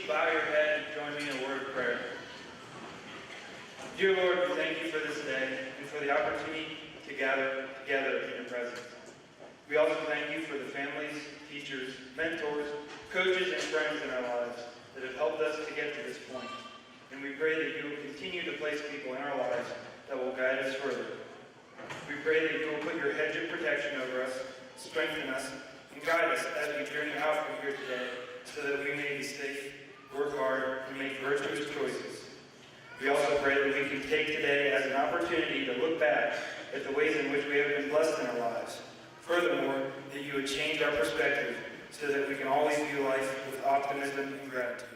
bow your head and join me in a word of prayer. Dear Lord, we thank you for this day and for the opportunity to gather together in your presence. We also thank you for the families, teachers, mentors, coaches, and friends in our lives that have helped us to get to this point. And we pray that you will continue to place people in our lives that will guide us further. We pray that you will put your hedge of protection over us, strengthen us, and guide us as we journey out from here today so that we may be safe, work hard, and make virtuous choices. We also pray that we can take today as an opportunity to look back at the ways in which we have been blessed in our lives. Furthermore, that you would change our perspective so that we can always view life with optimism and gratitude.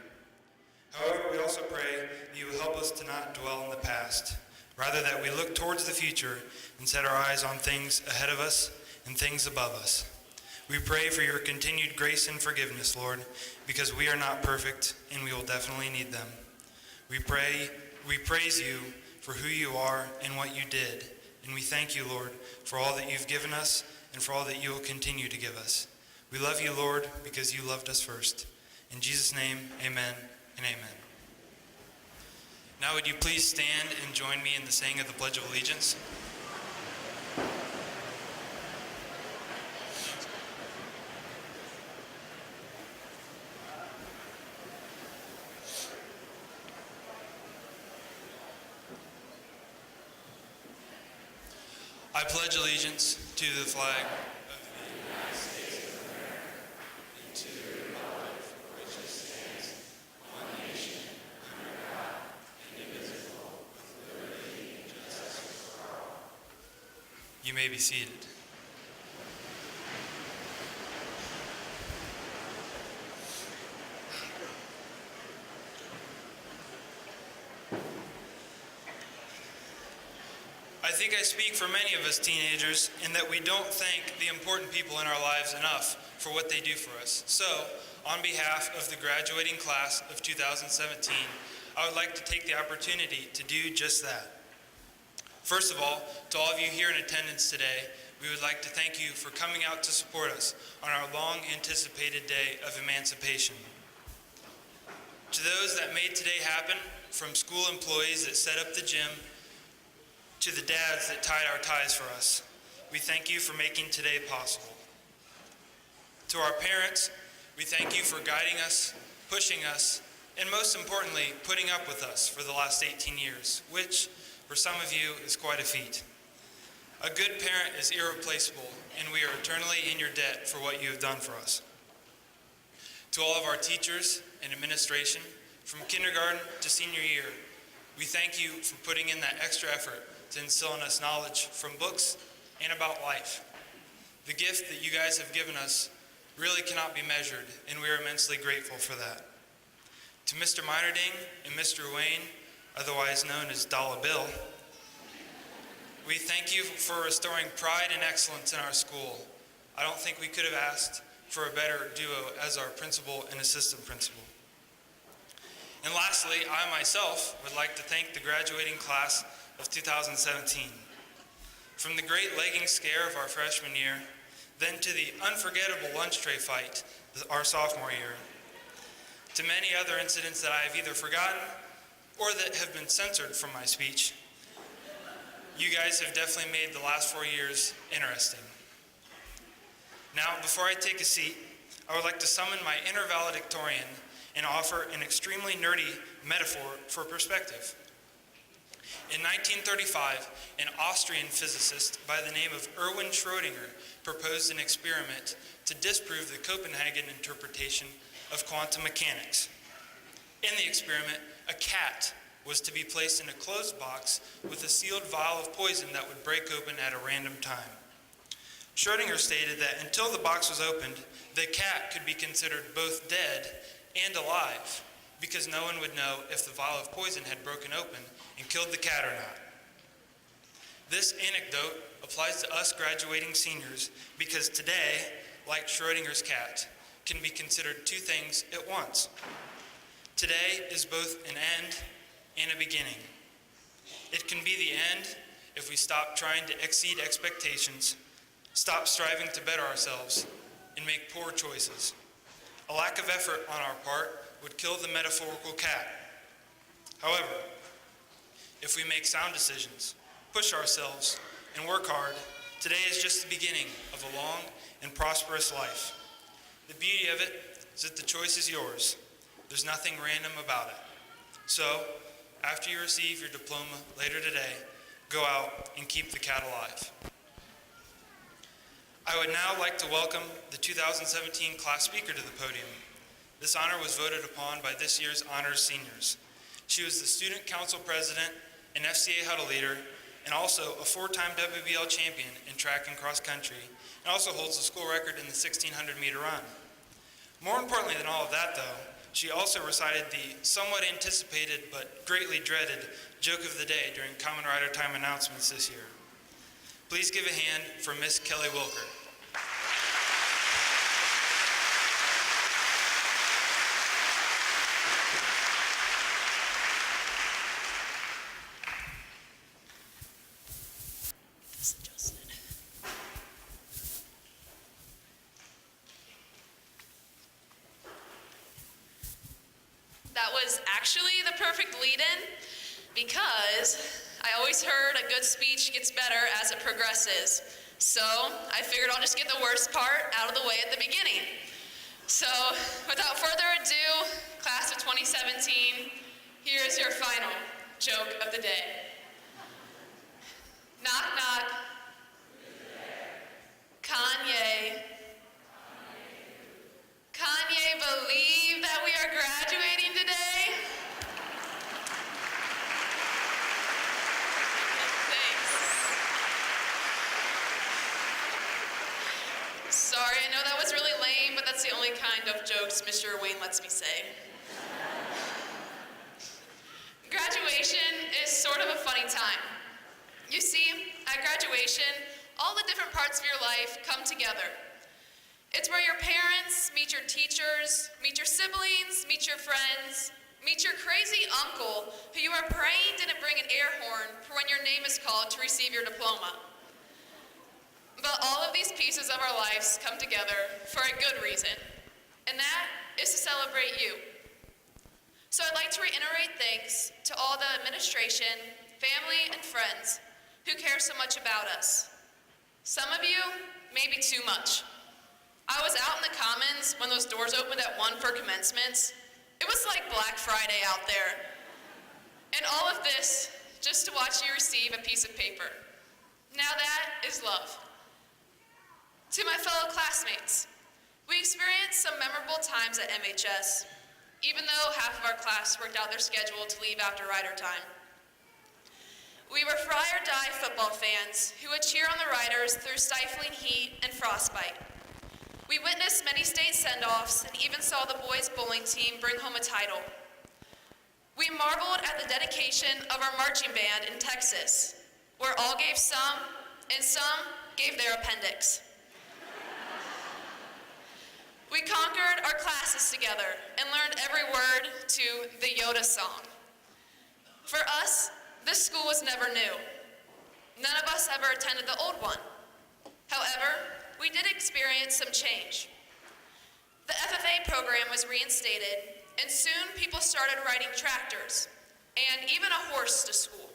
However, we also pray that you will help us to not dwell in the past, rather that we look towards the future and set our eyes on things ahead of us and things above us. We pray for your continued grace and forgiveness, Lord, because we are not perfect and we will definitely need them. We praise you for who you are and what you did, and we thank you, Lord, for all that you've given us and for all that you will continue to give us. We love you, Lord, because you loved us first. In Jesus' name, amen and amen. Now would you please stand and join me in the saying of the Pledge of Allegiance? I pledge allegiance to the flag of the United States of America and to the republic for which it stands, one nation, under God, indivisible, with liberty and justice for all. You may be seated. I think I speak for many of us teenagers in that we don't thank the important people in our lives enough for what they do for us. So, on behalf of the graduating class of 2017, I would like to take the opportunity to do just that. First of all, to all of you here in attendance today, we would like to thank you for coming out to support us on our long-anticipated day of emancipation. To those that made today happen, from school employees that set up the gym, to the dads that tied our ties for us, we thank you for making today possible. To our parents, we thank you for guiding us, pushing us, and most importantly, putting up with us for the last 18 years, which, for some of you, is quite a feat. A good parent is irreplaceable, and we are eternally in your debt for what you have done for us. To all of our teachers and administration, from kindergarten to senior year, we thank you for putting in that extra effort to instill in us knowledge from books and about life. The gift that you guys have given us really cannot be measured, and we are immensely grateful for that. To Mr. Minerding and Mr. Wayne, otherwise known as Dollar Bill, we thank you for restoring pride and excellence in our school. I don't think we could have asked for a better duo as our principal and assistant principal. And lastly, I myself would like to thank the graduating class of 2017. From the great legging scare of our freshman year, then to the unforgettable lunch tray fight our sophomore year, to many other incidents that I have either forgotten or that have been censored from my speech, you guys have definitely made the last 4 years interesting. Now, before I take a seat, I would like to summon my inner valedictorian and offer an extremely nerdy metaphor for perspective. In 1935, an Austrian physicist by the name of Erwin Schrödinger proposed an experiment to disprove the Copenhagen interpretation of quantum mechanics. In the experiment, a cat was to be placed in a closed box with a sealed vial of poison that would break open at a random time. Schrödinger stated that until the box was opened, the cat could be considered both dead and alive, because no one would know if the vial of poison had broken open and killed the cat or not. This anecdote applies to us graduating seniors because today, like Schrödinger's cat, can be considered two things at once. Today is both an end and a beginning. It can be the end if we stop trying to exceed expectations, stop striving to better ourselves, and make poor choices. A lack of effort on our part would kill the metaphorical cat. However, if we make sound decisions, push ourselves, and work hard, today is just the beginning of a long and prosperous life. The beauty of it is that the choice is yours. There's nothing random about it. So, after you receive your diploma later today, go out and keep the cat alive. I would now like to welcome the 2017 class speaker to the podium. This honor was voted upon by this year's honors seniors. She was the student council president, an FCA huddle leader, and also a 4-time WBL champion in track and cross country, and also holds the school record in the 1600 meter run. More importantly than all of that though, she also recited the somewhat anticipated but greatly dreaded joke of the day during Common Rider Time announcements this year. Please give a hand for Miss Kelly Wilker. That was actually the perfect lead-in because I always heard a good speech gets better as it progresses. So I figured I'll just get the worst part out of the way at the beginning. So without further ado, class of 2017, here's your final joke of the day. Knock, knock. Kanye. Kanye believe that we are graduating today? Thanks. Sorry, I know that was really lame, but that's the only kind of jokes Mr. Wayne lets me say. Graduation is sort of a funny time. You see, at graduation, all the different parts of your life come together. It's where your parents meet your teachers, meet your siblings, meet your friends, meet your crazy uncle who you are praying didn't bring an air horn for when your name is called to receive your diploma. But all of these pieces of our lives come together for a good reason, and that is to celebrate you. So I'd like to reiterate thanks to all the administration, family, and friends who care so much about us. Some of you, maybe too much. I was out in the Commons when those doors opened at 1 for commencements. It was like Black Friday out there. And all of this just to watch you receive a piece of paper. Now that is love. To my fellow classmates, we experienced some memorable times at MHS, even though half of our class worked out their schedule to leave after rider time. We were fry or die football fans who would cheer on the riders through stifling heat and frostbite. We witnessed many state send-offs and even saw the boys' bowling team bring home a title. We marveled at the dedication of our marching band in Texas, where all gave some, and some gave their appendix. We conquered our classes together and learned every word to the Yoda song. For us, this school was never new. None of us ever attended the old one. However, we did experience some change. The FFA program was reinstated, and soon people started riding tractors, and even a horse to school.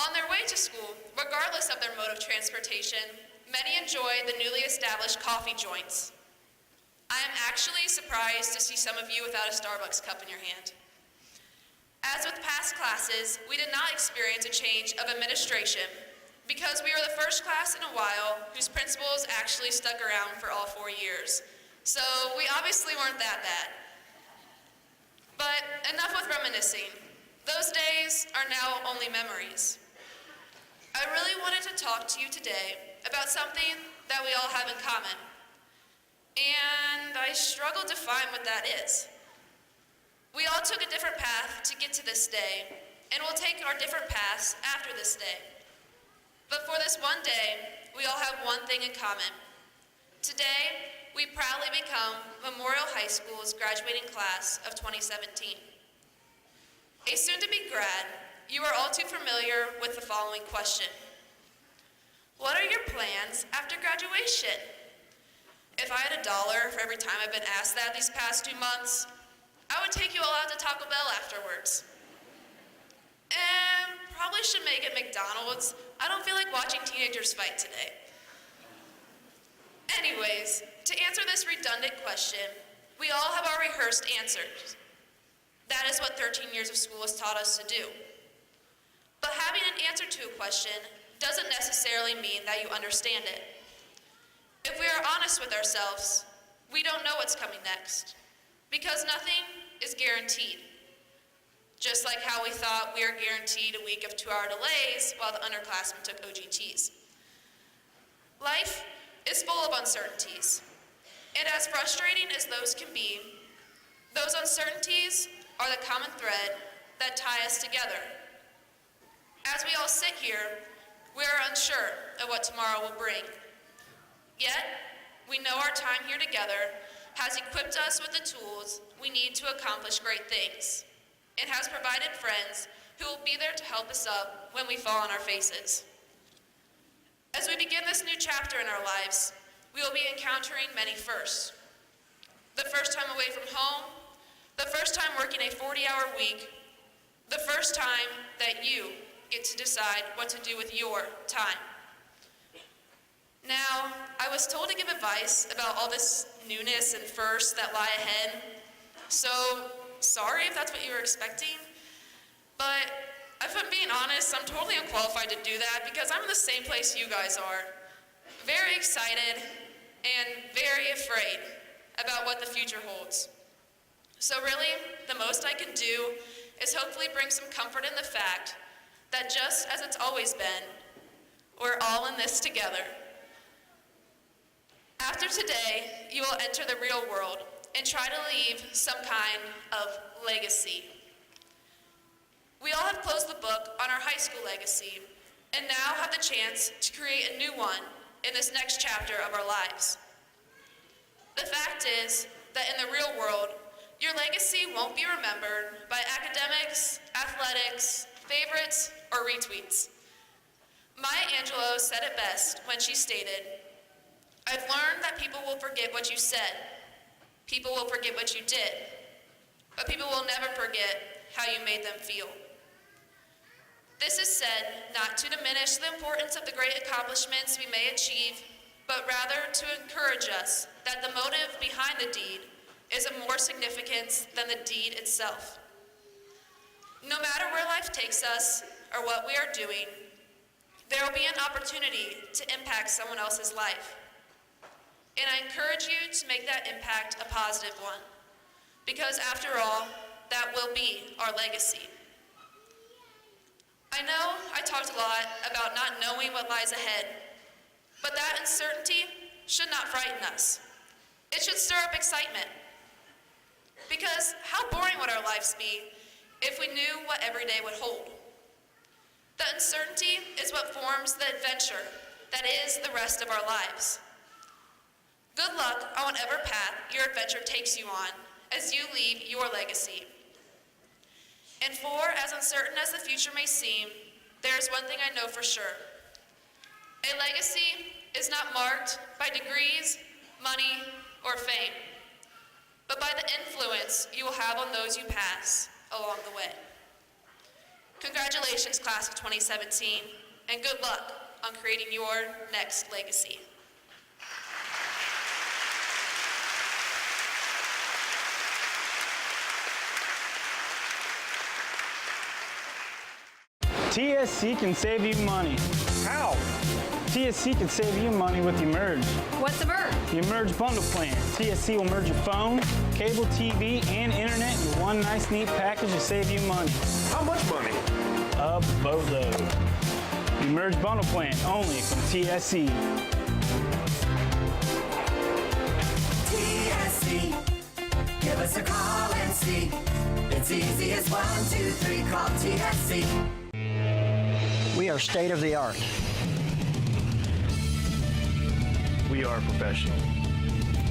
On their way to school, regardless of their mode of transportation, many enjoyed the newly established coffee joints. I am actually surprised to see some of you without a Starbucks cup in your hand. As with past classes, we did not experience a change of administration because we were the first class in a while whose principals actually stuck around for all 4 years. So we obviously weren't that bad. But enough with reminiscing. Those days are now only memories. I really wanted to talk to you today about something that we all have in common. And I struggle to find what that is. We all took a different path to get to this day, and we'll take our different paths after this day. But for this one day, we all have one thing in common. Today, we proudly become Memorial High School's graduating class of 2017. A soon-to-be grad, you are all too familiar with the following question. What are your plans after graduation? If I had $1 for every time I've been asked that these past 2 months, I would take you all out to Taco Bell afterwards. And probably should make it McDonald's. I don't feel like watching teenagers fight today. Anyways, to answer this redundant question, we all have our rehearsed answers. That is what 13 years of school has taught us to do. But having an answer to a question doesn't necessarily mean that you understand it. If we are honest with ourselves, we don't know what's coming next, because nothing is guaranteed. Just like how we thought we were guaranteed a week of 2-hour delays while the underclassmen took OGTs. Life is full of uncertainties, and as frustrating as those can be, those uncertainties are the common thread that tie us together. As we all sit here, we are unsure of what tomorrow will bring. Yet, we know our time here together has equipped us with the tools we need to accomplish great things, and has provided friends who will be there to help us up when we fall on our faces. As we begin this new chapter in our lives, we will be encountering many firsts. The first time away from home, the first time working a 40-hour week, the first time that you get to decide what to do with your time. Now, I was told to give advice about all this newness and firsts that lie ahead, so sorry if that's what you were expecting, but if I'm being honest, I'm totally unqualified to do that because I'm in the same place you guys are. Very excited and very afraid about what the future holds. So really, the most I can do is hopefully bring some comfort in the fact that just as it's always been, we're all in this together. After today, you will enter the real world and try to leave some kind of legacy. We all have closed the book on our high school legacy and now have the chance to create a new one in this next chapter of our lives. The fact is that in the real world, your legacy won't be remembered by academics, athletics, favorites, or retweets. Maya Angelou said it best when she stated, "I've learned that people will forget what you said, people will forget what you did, but people will never forget how you made them feel." This is said not to diminish the importance of the great accomplishments we may achieve, but rather to encourage us that the motive behind the deed is of more significance than the deed itself. No matter where life takes us or what we are doing, there will be an opportunity to impact someone else's life. And I encourage you to make that impact a positive one, because after all, that will be our legacy. I know I talked a lot about not knowing what lies ahead, but that uncertainty should not frighten us. It should stir up excitement. Because how boring would our lives be if we knew what every day would hold? The uncertainty is what forms the adventure that is the rest of our lives. Good luck on whatever path your adventure takes you on as you leave your legacy. And for as uncertain as the future may seem, there is one thing I know for sure. A legacy is not marked by degrees, money, or fame, but by the influence you will have on those you pass along the way. Congratulations, class of 2017, and good luck on creating your next legacy. TSC can save you money. How? TSC can save you money with Emerge. What's Emerge? The Emerge bundle plan. TSC will merge your phone, cable TV, and internet into one nice, neat package to save you money. How much money? A boatload. The Emerge bundle plan, only from TSC. TSC, give us a call and see. It's easy as 1, 2, 3, call TSC. We are state of the art. We are professional.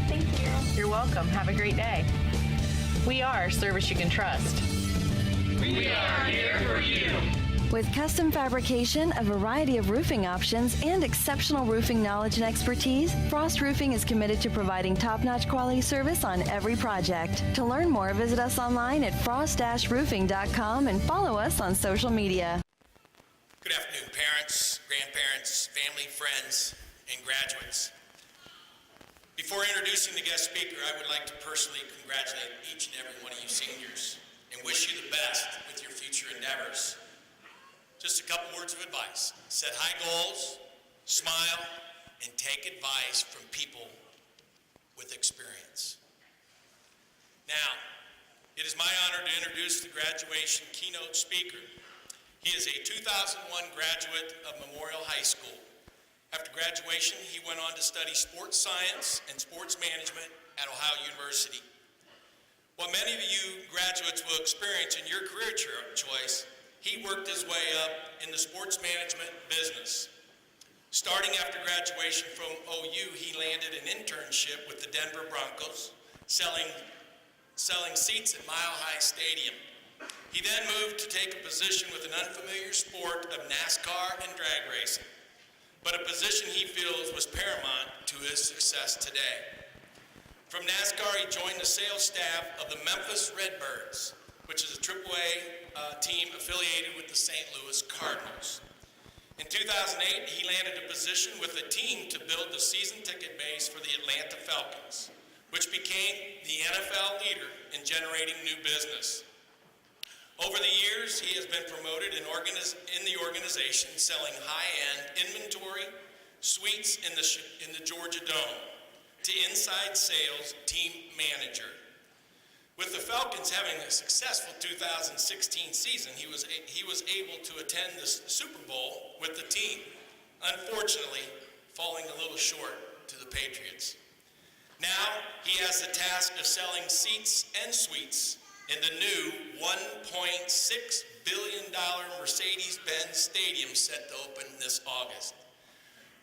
Thank you. You're welcome. Have a great day. We are service you can trust. We are here for you. With custom fabrication, a variety of roofing options, and exceptional roofing knowledge and expertise, Frost Roofing is committed to providing top-notch quality service on every project. To learn more, visit us online at frost-roofing.com and follow us on social media. Good afternoon, parents, grandparents, family, friends, and graduates. Before introducing the guest speaker, I would like to personally congratulate each and every one of you seniors and wish you the best with your future endeavors. Just a couple words of advice. Set high goals, smile, and take advice from people with experience. Now, it is my honor to introduce the graduation keynote speaker. He is a 2001 graduate of Memorial High School. After graduation, he went on to study sports science and sports management at Ohio University. What many of you graduates will experience in your career choice, he worked his way up in the sports management business. Starting after graduation from OU, he landed an internship with the Denver Broncos, selling seats at Mile High Stadium. He then moved to take a position with an unfamiliar sport of NASCAR and drag racing, but a position he feels was paramount to his success today. From NASCAR, he joined the sales staff of the Memphis Redbirds, which is a AAA team affiliated with the St. Louis Cardinals. In 2008, he landed a position with the team to build the season ticket base for the Atlanta Falcons, which became the NFL leader in generating new business. Over the years, he has been promoted in the organization, selling high-end inventory, suites in the Georgia Dome, to inside sales team manager. With the Falcons having a successful 2016 season, he was able to attend the Super Bowl with the team, unfortunately falling a little short to the Patriots. Now he has the task of selling seats and suites in the new $1.6 billion Mercedes-Benz Stadium set to open this August.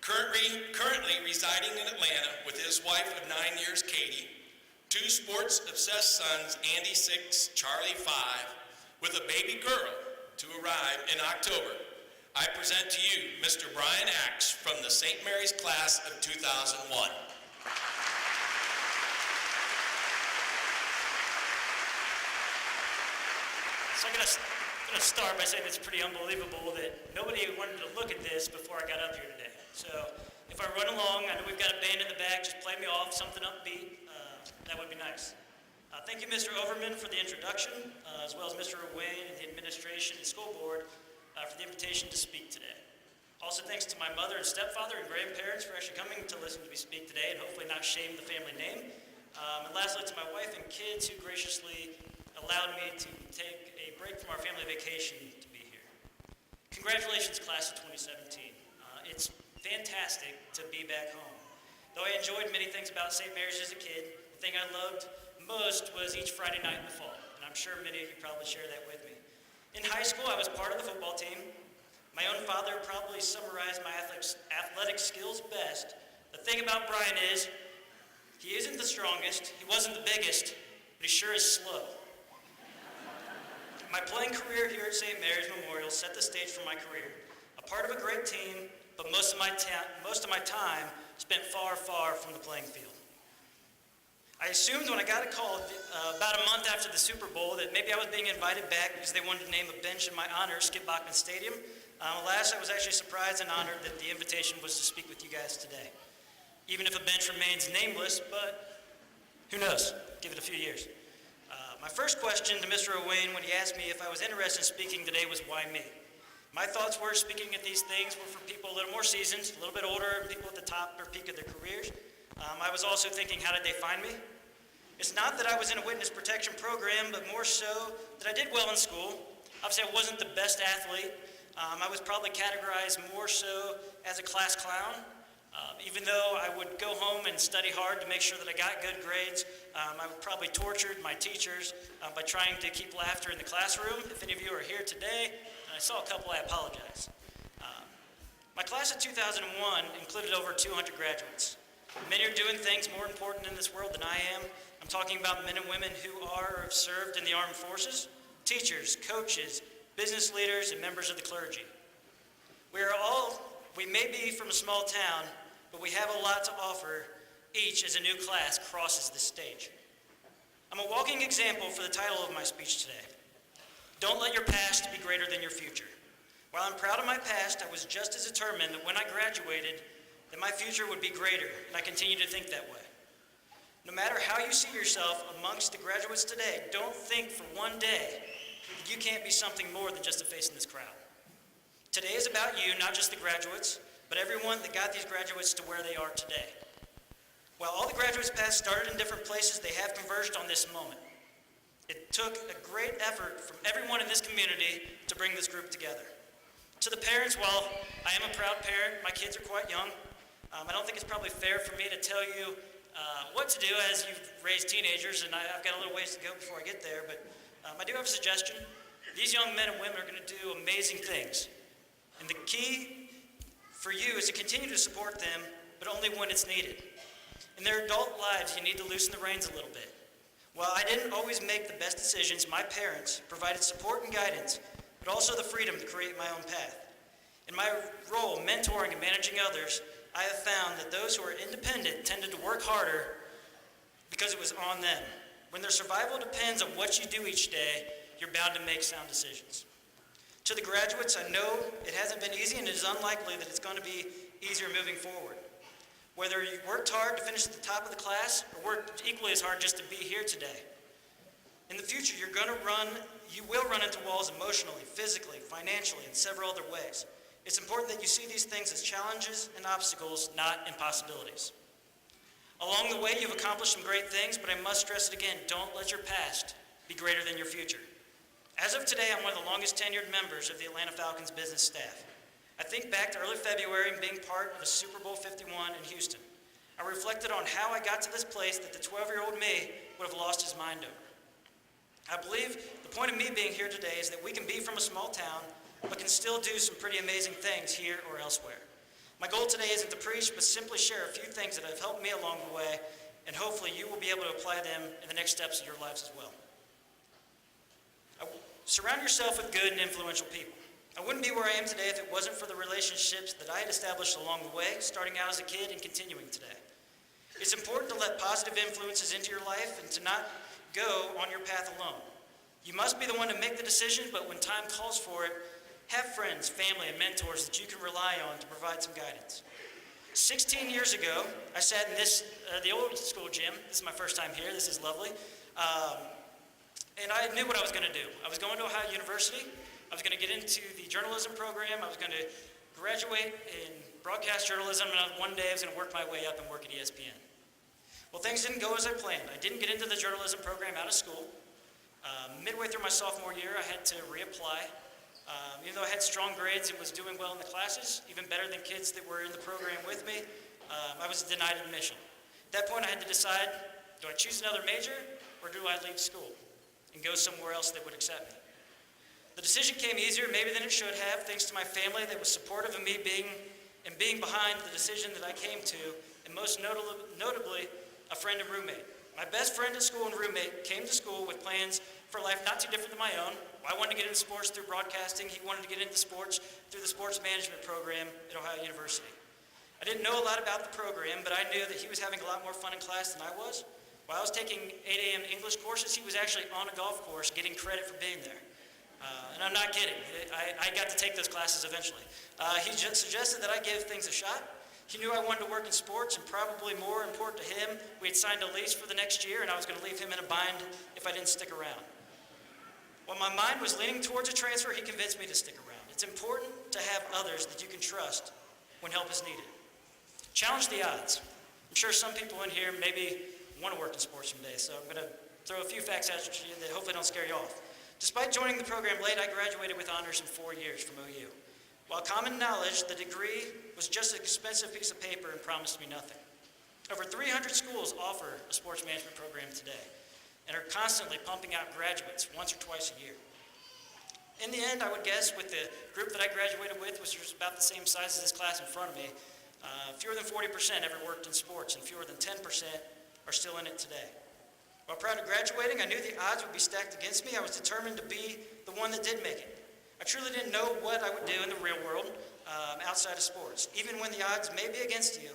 Currently residing in Atlanta with his wife of 9 years, Katie, two sports-obsessed sons, Andy 6, Charlie 5, with a baby girl to arrive in October, I present to you Mr. Brian Axe from the St. Mary's class of 2001. So I'm gonna start by saying it's pretty unbelievable that nobody wanted to look at this before I got up here today. So if I run along, I know we've got a band in the back, just play me off, something upbeat. That would be nice. Thank you, Mr. Overman, for the introduction, as well as Mr. Wayne and the administration and school board for the invitation to speak today. Also, thanks to my mother and stepfather and grandparents for actually coming to listen to me speak today and hopefully not shame the family name. And lastly, to my wife and kids who graciously allowed me to take a break from our family vacation to be here. Congratulations, class of 2017. It's fantastic to be back home. Though I enjoyed many things about St. Mary's as a kid, the thing I loved most was each Friday night in the fall, and I'm sure many of you probably share that with me. In high school, I was part of the football team. My own father probably summarized my athletic skills best. The thing about Brian is, he isn't the strongest, he wasn't the biggest, but he sure is slow. My playing career here at St. Mary's Memorial set the stage for my career. A part of a great team, but most of my time spent far, far from the playing field. I assumed when I got a call about a month after the Super Bowl that maybe I was being invited back because they wanted to name a bench in my honor, Skip Bachman Stadium. Alas, I was actually surprised and honored that the invitation was to speak with you guys today. Even if a bench remains nameless, but who knows? Give it a few years. My first question to Mr. Owain when he asked me if I was interested in speaking today was, why me? My thoughts were speaking at these things were for people a little more seasoned, a little bit older, people at the top or peak of their careers. I was also thinking, how did they find me? It's not that I was in a witness protection program, but more so that I did well in school. Obviously, I wasn't the best athlete. I was probably categorized more so as a class clown. Even though I would go home and study hard to make sure that I got good grades, I would probably tortured my teachers by trying to keep laughter in the classroom. If any of you are here today, and I saw a couple, I apologize. My class of 2001 included over 200 graduates. Many are doing things more important in this world than I am. I'm talking about men and women who are or have served in the armed forces, teachers, coaches, business leaders, and members of the clergy. We may be from a small town, but we have a lot to offer each as a new class crosses this stage. I'm a walking example for the title of my speech today. Don't let your past be greater than your future. While I'm proud of my past, I was just as determined that when I graduated, that my future would be greater, and I continue to think that way. No matter how you see yourself amongst the graduates today, don't think for one day that you can't be something more than just a face in this crowd. Today is about you, not just the graduates, but everyone that got these graduates to where they are today. While all the graduates past started in different places, they have converged on this moment. It took a great effort from everyone in this community to bring this group together. To the parents, while I am a proud parent, my kids are quite young. I don't think it's probably fair for me to tell you what to do as you've raised teenagers, and I've got a little ways to go before I get there, but I do have a suggestion. These young men and women are going to do amazing things, and the key for you is to continue to support them, but only when it's needed. In their adult lives, you need to loosen the reins a little bit. While I didn't always make the best decisions, my parents provided support and guidance, but also the freedom to create my own path. In my role, mentoring and managing others, I have found that those who are independent tended to work harder because it was on them. When their survival depends on what you do each day, you're bound to make sound decisions. To the graduates, I know it hasn't been easy, and it is unlikely that it's going to be easier moving forward. Whether you worked hard to finish at the top of the class or worked equally as hard just to be here today. In the future, you will run into walls emotionally, physically, financially, and several other ways. It's important that you see these things as challenges and obstacles, not impossibilities. Along the way, you've accomplished some great things, but I must stress it again, don't let your past be greater than your future. As of today, I'm one of the longest tenured members of the Atlanta Falcons business staff. I think back to early February and being part of a Super Bowl 51 in Houston. I reflected on how I got to this place that the 12-year-old me would have lost his mind over. I believe the point of me being here today is that we can be from a small town, but can still do some pretty amazing things here or elsewhere. My goal today isn't to preach, but simply share a few things that have helped me along the way, and hopefully you will be able to apply them in the next steps of your lives as well. Surround yourself with good and influential people. I wouldn't be where I am today if it wasn't for the relationships that I had established along the way, starting out as a kid and continuing today. It's important to let positive influences into your life and to not go on your path alone. You must be the one to make the decision, but when time calls for it, have friends, family, and mentors that you can rely on to provide some guidance. 16 years ago, I sat in the old school gym. This is my first time here. This is lovely. And I knew what I was going to do. I was going to Ohio University. I was going to get into the journalism program. I was going to graduate in broadcast journalism, and one day I was going to work my way up and work at ESPN. Well, things didn't go as I planned. I didn't get into the journalism program out of school. Midway through my sophomore year, I had to reapply. Even though I had strong grades and was doing well in the classes, even better than kids that were in the program with me, I was denied admission. At that point, I had to decide, do I choose another major, or do I leave school and go somewhere else that would accept me? The decision came easier maybe than it should have, thanks to my family that was supportive of me being behind the decision that I came to, and most notably, a friend and roommate. My best friend at school and roommate came to school with plans for life not too different than my own. I wanted to get into sports through broadcasting. He wanted to get into sports through the sports management program at Ohio University. I didn't know a lot about the program, but I knew that he was having a lot more fun in class than I was. While I was taking 8 a.m. English courses, he was actually on a golf course getting credit for being there. And I'm not kidding. I got to take those classes eventually. He just suggested that I give things a shot. He knew I wanted to work in sports, and probably more important to him, we had signed a lease for the next year, and I was going to leave him in a bind if I didn't stick around. While my mind was leaning towards a transfer, he convinced me to stick around. It's important to have others that you can trust when help is needed. Challenge the odds. I'm sure some people in here maybe want to work in sports someday, so I'm going to throw a few facts at you that hopefully don't scare you off. Despite joining the program late, I graduated with honors in 4 years from OU. While common knowledge, the degree was just an expensive piece of paper and promised me nothing. Over 300 schools offer a sports management program today and are constantly pumping out graduates once or twice a year. In the end, I would guess with the group that I graduated with, which was about the same size as this class in front of me, fewer than 40% ever worked in sports, and fewer than 10% are still in it today. While proud of graduating, I knew the odds would be stacked against me. I was determined to be the one that did make it. I truly didn't know what I would do in the real world outside of sports. Even when the odds may be against you,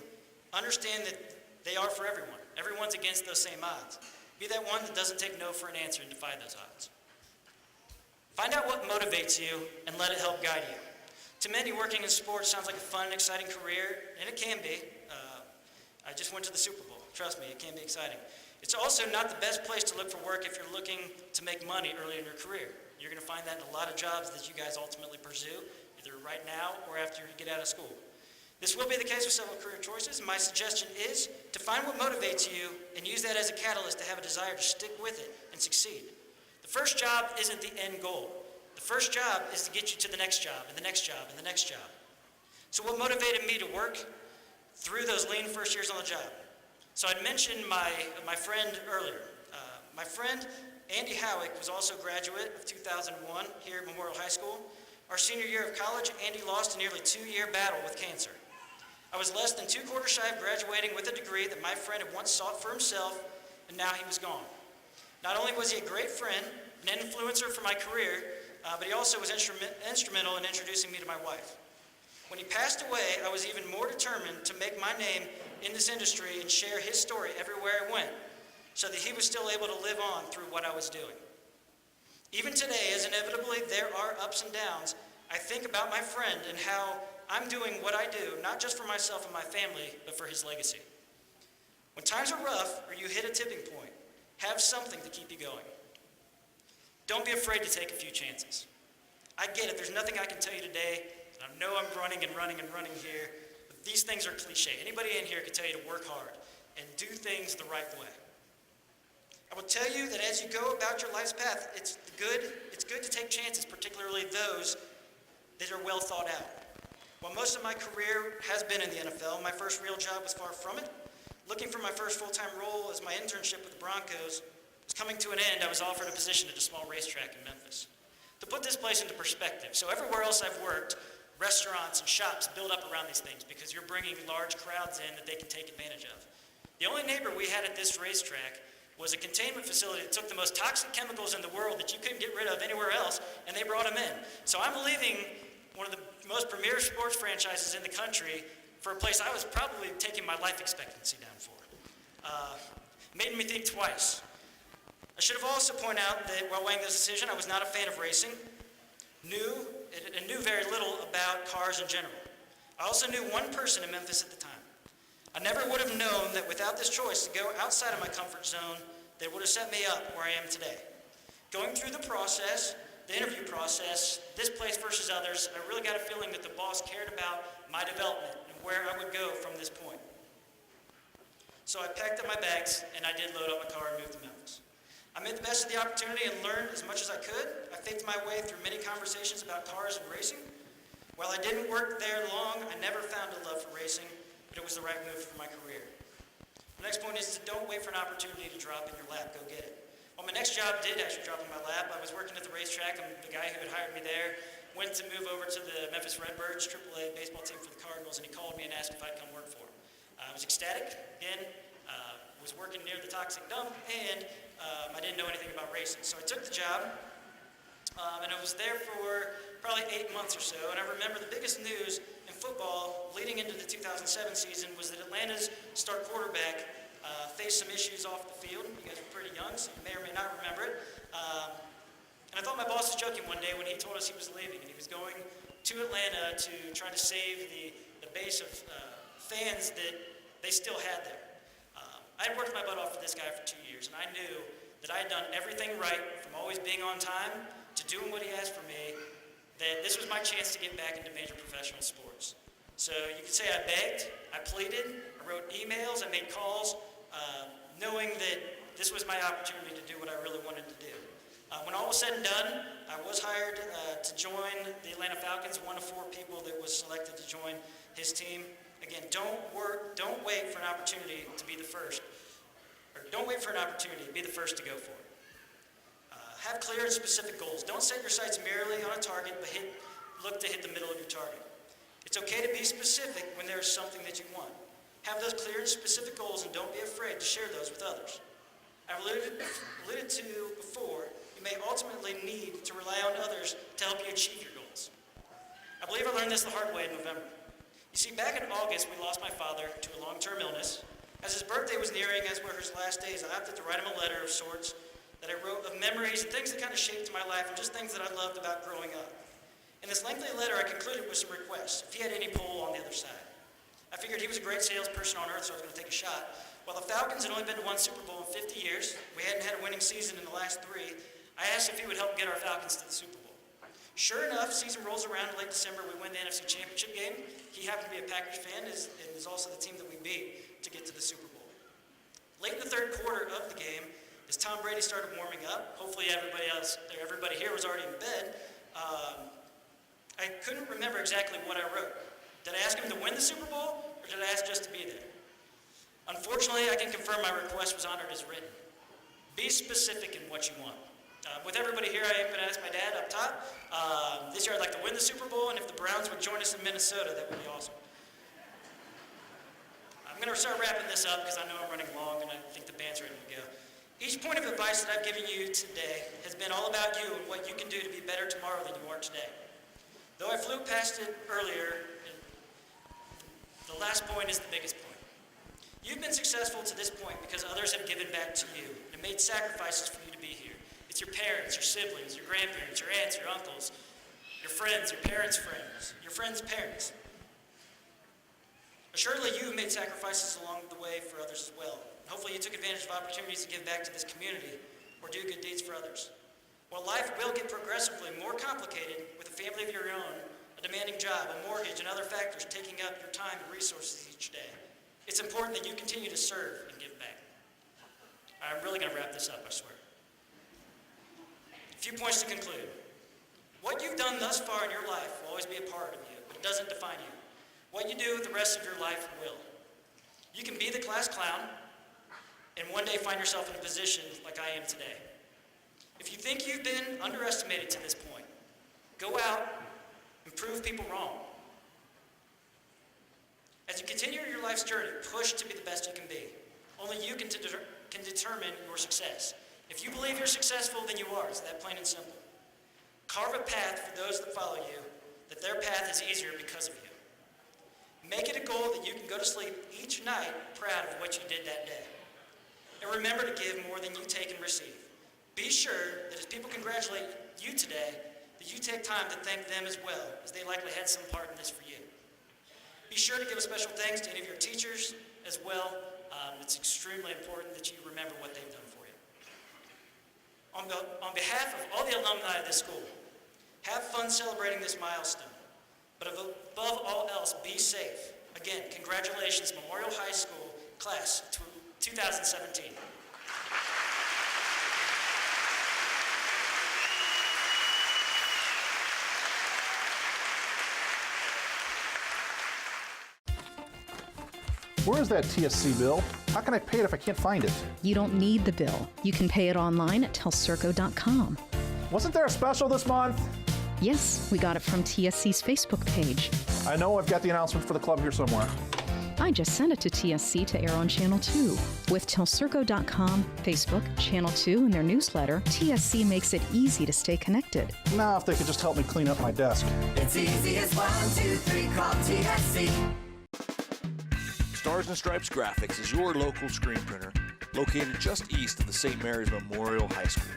understand that they are for everyone. Everyone's against those same odds. Be that one that doesn't take no for an answer and defy those odds. Find out what motivates you and let it help guide you. To many, working in sports sounds like a fun and exciting career, and it can be. I just went to the Super Bowl. Trust me, it can be exciting. It's also not the best place to look for work if you're looking to make money early in your career. You're going to find that in a lot of jobs that you guys ultimately pursue, either right now or after you get out of school. This will be the case with several career choices, and my suggestion is to find what motivates you and use that as a catalyst to have a desire to stick with it and succeed. The first job isn't the end goal. The first job is to get you to the next job, and the next job, and the next job. So what motivated me to work through those lean first years on the job? So I'd mentioned my friend earlier. My friend, Andy Howick, was also a graduate of 2001 here at Memorial High School. Our senior year of college, Andy lost a nearly 2-year battle with cancer. I was less than 2 quarters shy of graduating with a degree that my friend had once sought for himself, and now he was gone. Not only was he a great friend, an influencer for my career, but he also was instrumental in introducing me to my wife. When he passed away, I was even more determined to make my name in this industry and share his story everywhere I went, so that he was still able to live on through what I was doing. Even today, as inevitably there are ups and downs, I think about my friend and how I'm doing what I do, not just for myself and my family, but for his legacy. When times are rough or you hit a tipping point, have something to keep you going. Don't be afraid to take a few chances. I get it, there's nothing I can tell you today. I know I'm running here, but these things are cliche. Anybody in here can tell you to work hard and do things the right way. I will tell you that as you go about your life's path, it's good to take chances, particularly those that are well thought out. While most of my career has been in the NFL, my first real job was far from it. Looking for my first full-time role as my internship with the Broncos was coming to an end. I was offered a position at a small racetrack in Memphis. To put this place into perspective, so everywhere else I've worked, restaurants and shops build up around these things because you're bringing large crowds in that they can take advantage of. The only neighbor we had at this racetrack was a containment facility that took the most toxic chemicals in the world that you couldn't get rid of anywhere else, and they brought them in. So I'm leaving one of the most premier sports franchises in the country for a place I was probably taking my life expectancy down for. Made me think twice. I should have also pointed out that while weighing this decision, I was not a fan of racing, knew very little about cars in general. I also knew one person in Memphis at the time. I never would have known that without this choice to go outside of my comfort zone, that would have set me up where I am today. Going through the process, the interview process, this place versus others, I really got a feeling that the boss cared about my development and where I would go from this point. So I packed up my bags and I did load up my car and moved to Memphis. I made the best of the opportunity and learned as much as I could. I faked my way through many conversations about cars and racing. While I didn't work there long, I never found a love for racing, but it was the right move for my career. The next point is to don't wait for an opportunity to drop in your lap. Go get it. Well, my next job did actually drop in my lap. I was working at the racetrack, and the guy who had hired me there went to move over to the Memphis Redbirds, AAA baseball team for the Cardinals, and he called me and asked if I'd come work for him. I was ecstatic. Again, was working near the toxic dump, and I didn't know anything about racing. So I took the job, and I was there for probably 8 months or so. And I remember the biggest news in football leading into the 2007 season was that Atlanta's star quarterback faced some issues off the field. You guys are pretty young, so you may or may not remember it. And I thought my boss was joking one day when he told us he was leaving, and he was going to Atlanta to try to save the base of fans that they still had there. I had worked my butt off for this guy for 2 years, and I knew that I had done everything right, from always being on time to doing what he asked for me, that this was my chance to get back into major professional sports. So you could say I begged, I pleaded, I wrote emails, I made calls, knowing that this was my opportunity to do what I really wanted to do. When all was said and done, I was hired to join the Atlanta Falcons, one of 4 people that was selected to join his team. Again, don't wait for an opportunity to be the first. Or don't wait for an opportunity, be the first to go for it. Have clear and specific goals. Don't set your sights merely on a target, but look to hit the middle of your target. It's okay to be specific when there's something that you want. Have those clear and specific goals, and don't be afraid to share those with others. I've alluded to before, you may ultimately need to rely on others to help you achieve your goals. I believe I learned this the hard way in November. You see, back in August, we lost my father to a long-term illness. As his birthday was nearing, as were his last days, I opted to write him a letter of sorts that I wrote of memories and things that kind of shaped my life and just things that I loved about growing up. In this lengthy letter, I concluded with some requests, if he had any pull on the other side. I figured he was a great salesperson on earth, so I was going to take a shot. While the Falcons had only been to one Super Bowl in 50 years, we hadn't had a winning season in the last 3, I asked if he would help get our Falcons to the Super Bowl. Sure enough, season rolls around in late December, we win the NFC Championship game. He happened to be a Packers fan and is also the team that we beat to get to the Super Bowl. Late in the third quarter of the game, as Tom Brady started warming up, hopefully everybody here was already in bed, I couldn't remember exactly what I wrote. Did I ask him to win the Super Bowl, or did I ask just to be there? Unfortunately, I can confirm my request was honored as written. Be specific in what you want. With everybody here, I am going to ask my dad up top. This year I'd like to win the Super Bowl, and if the Browns would join us in Minnesota, that would be awesome. I'm going to start wrapping this up because I know I'm running long and I think the band's ready to go. Each point of advice that I've given you today has been all about you and what you can do to be better tomorrow than you are today. Though I flew past it earlier, the last point is the biggest point. You've been successful to this point because others have given back to you and made sacrifices for you to be here. It's your parents, your siblings, your grandparents, your aunts, your uncles, your friends, your parents' friends, your friends' parents. Assuredly, you have made sacrifices along the way for others as well. Hopefully you took advantage of opportunities to give back to this community or do good deeds for others. While life will get progressively more complicated with a family of your own, a demanding job, a mortgage, and other factors taking up your time and resources each day, it's important that you continue to serve and give back. I'm really going to wrap this up, I swear. A few points to conclude. What you've done thus far in your life will always be a part of you, but it doesn't define you. What you do with the rest of your life will. You can be the class clown and one day find yourself in a position like I am today. If you think you've been underestimated to this point, go out and prove people wrong. As you continue your life's journey, push to be the best you can be. Only you can determine your success. If you believe you're successful, then you are. It's that plain and simple. Carve a path for those that follow you, that their path is easier because of you. Make it a goal that you can go to sleep each night proud of what you did that day. And remember to give more than you take and receive. Be sure that as people congratulate you today, that you take time to thank them as well, as they likely had some part in this for you. Be sure to give a special thanks to any of your teachers as well. It's extremely important that you remember what they've done for you. On behalf of all the alumni of this school, have fun celebrating this milestone. But above all else, be safe. Again, congratulations, Memorial High School Class 2017. Where is that TSC bill? How can I pay it if I can't find it? You don't need the bill. You can pay it online at telcirco.com. Wasn't there a special this month? Yes, we got it from TSC's Facebook page. I know I've got the announcement for the club here somewhere. I just sent it to TSC to air on Channel 2. With telcirco.com, Facebook, Channel 2, and their newsletter, TSC makes it easy to stay connected. Now, if they could just help me clean up my desk. It's easy as 1, 2, 3, call TSC. Stars and Stripes Graphics is your local screen printer located just east of the St. Mary's Memorial High School.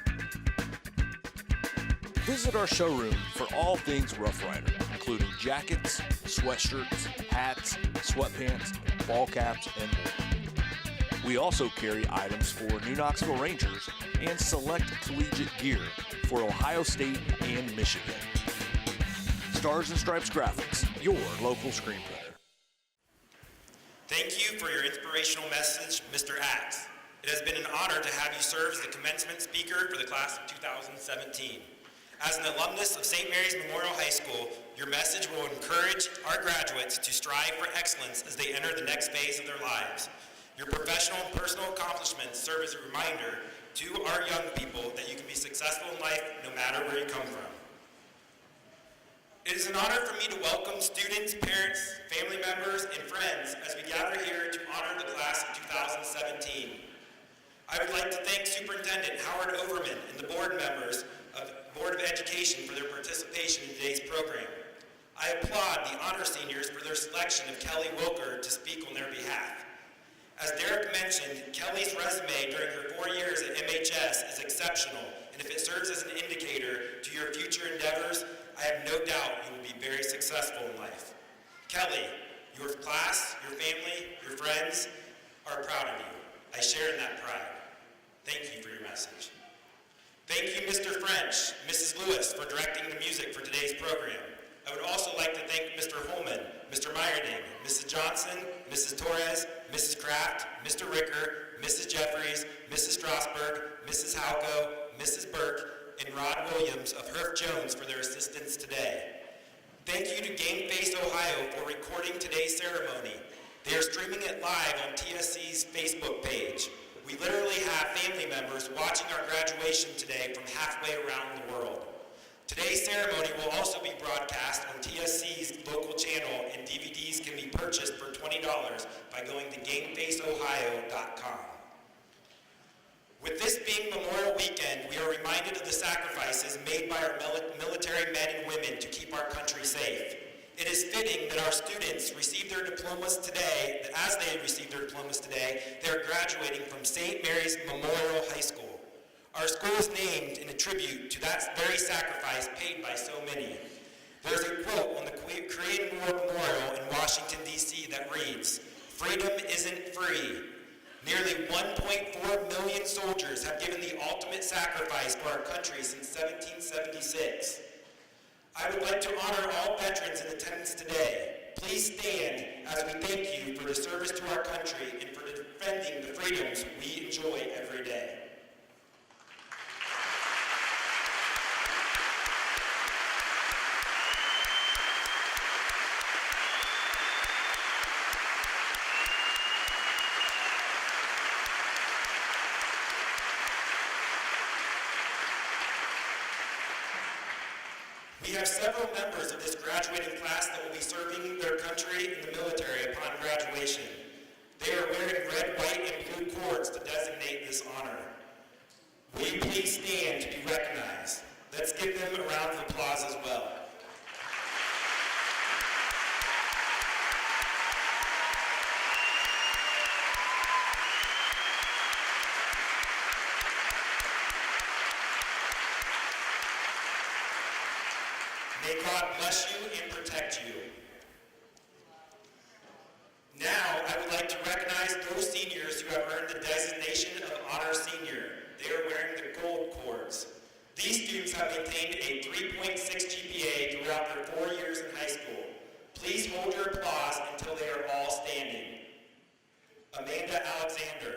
Visit our showroom for all things Rough Rider, including jackets, sweatshirts, hats, sweatpants, ball caps, and more. We also carry items for New Knoxville Rangers and select collegiate gear for Ohio State and Michigan. Stars and Stripes Graphics, your local screen printer. Thank you for your inspirational message, Mr. Axe. It has been an honor to have you serve as the commencement speaker for the class of 2017. As an alumnus of St. Mary's Memorial High School, your message will encourage our graduates to strive for excellence as they enter the next phase of their lives. Your professional and personal accomplishments serve as a reminder to our young people that you can be successful in life no matter where you come from. It is an honor for me to welcome students, parents, family members, and friends as we gather here to honor the class of 2017. I would like to thank Superintendent Howard Overman and the board members of the Board of Education for their participation in today's program. I applaud the honor seniors for their selection of Kelly Wilker to speak on their behalf. As Derek mentioned, Kelly's resume during her 4 years at MHS is exceptional, and if it serves as an indicator to your future endeavors, I have no doubt you will be very successful in life. Kelly, your class, your family, your friends are proud of you. I share in that pride. Thank you for your message. Thank you, Mr. French, Mrs. Lewis, for directing the music for today's program. I would also like to thank Mr. Holman, Mr. Meyerding, Mrs. Johnson, Mrs. Torres, Mrs. Kraft, Mr. Ricker, Mrs. Jeffries, Mrs. Strasberg, Mrs. Halko, Mrs. Burke, and Rod Williams of Herf Jones for their assistance today. Thank you to Game Face Ohio for recording today's ceremony. They are streaming it live on TSC's Facebook page. We literally have family members watching our graduation today from halfway around the world. Today's ceremony will also be broadcast on TSC's local channel, and DVDs can be purchased for $20 by going to GameFaceOhio.com. With this being Memorial Weekend, we are reminded of the sacrifices made by our military men and women to keep our country safe. It is fitting that our students receive their diplomas today, that as they receive their diplomas today, they are graduating from St. Mary's Memorial High School. Our school is named in a tribute to that very sacrifice paid by so many. There's a quote on the Korean War Memorial in Washington, D.C. that reads, "Freedom isn't free." Nearly 1.4 million soldiers have given the ultimate sacrifice for our country since 1776. I would like to honor all veterans in attendance today. Please stand as we thank you for the service to our country and for defending the freedoms we enjoy every day. We have several members of this graduating class that will be serving their country in the military upon graduation. They are wearing red, white, and blue cords to designate this honor. Will you please stand to be recognized? Let's give them a round of applause as well. May God bless you and protect you. Now, I would like to recognize those seniors who have earned the designation of Honor Senior. They are wearing the gold cords. These students have maintained a 3.6 GPA throughout their 4 years in high school. Please hold your applause until they are all standing. Amanda Alexander,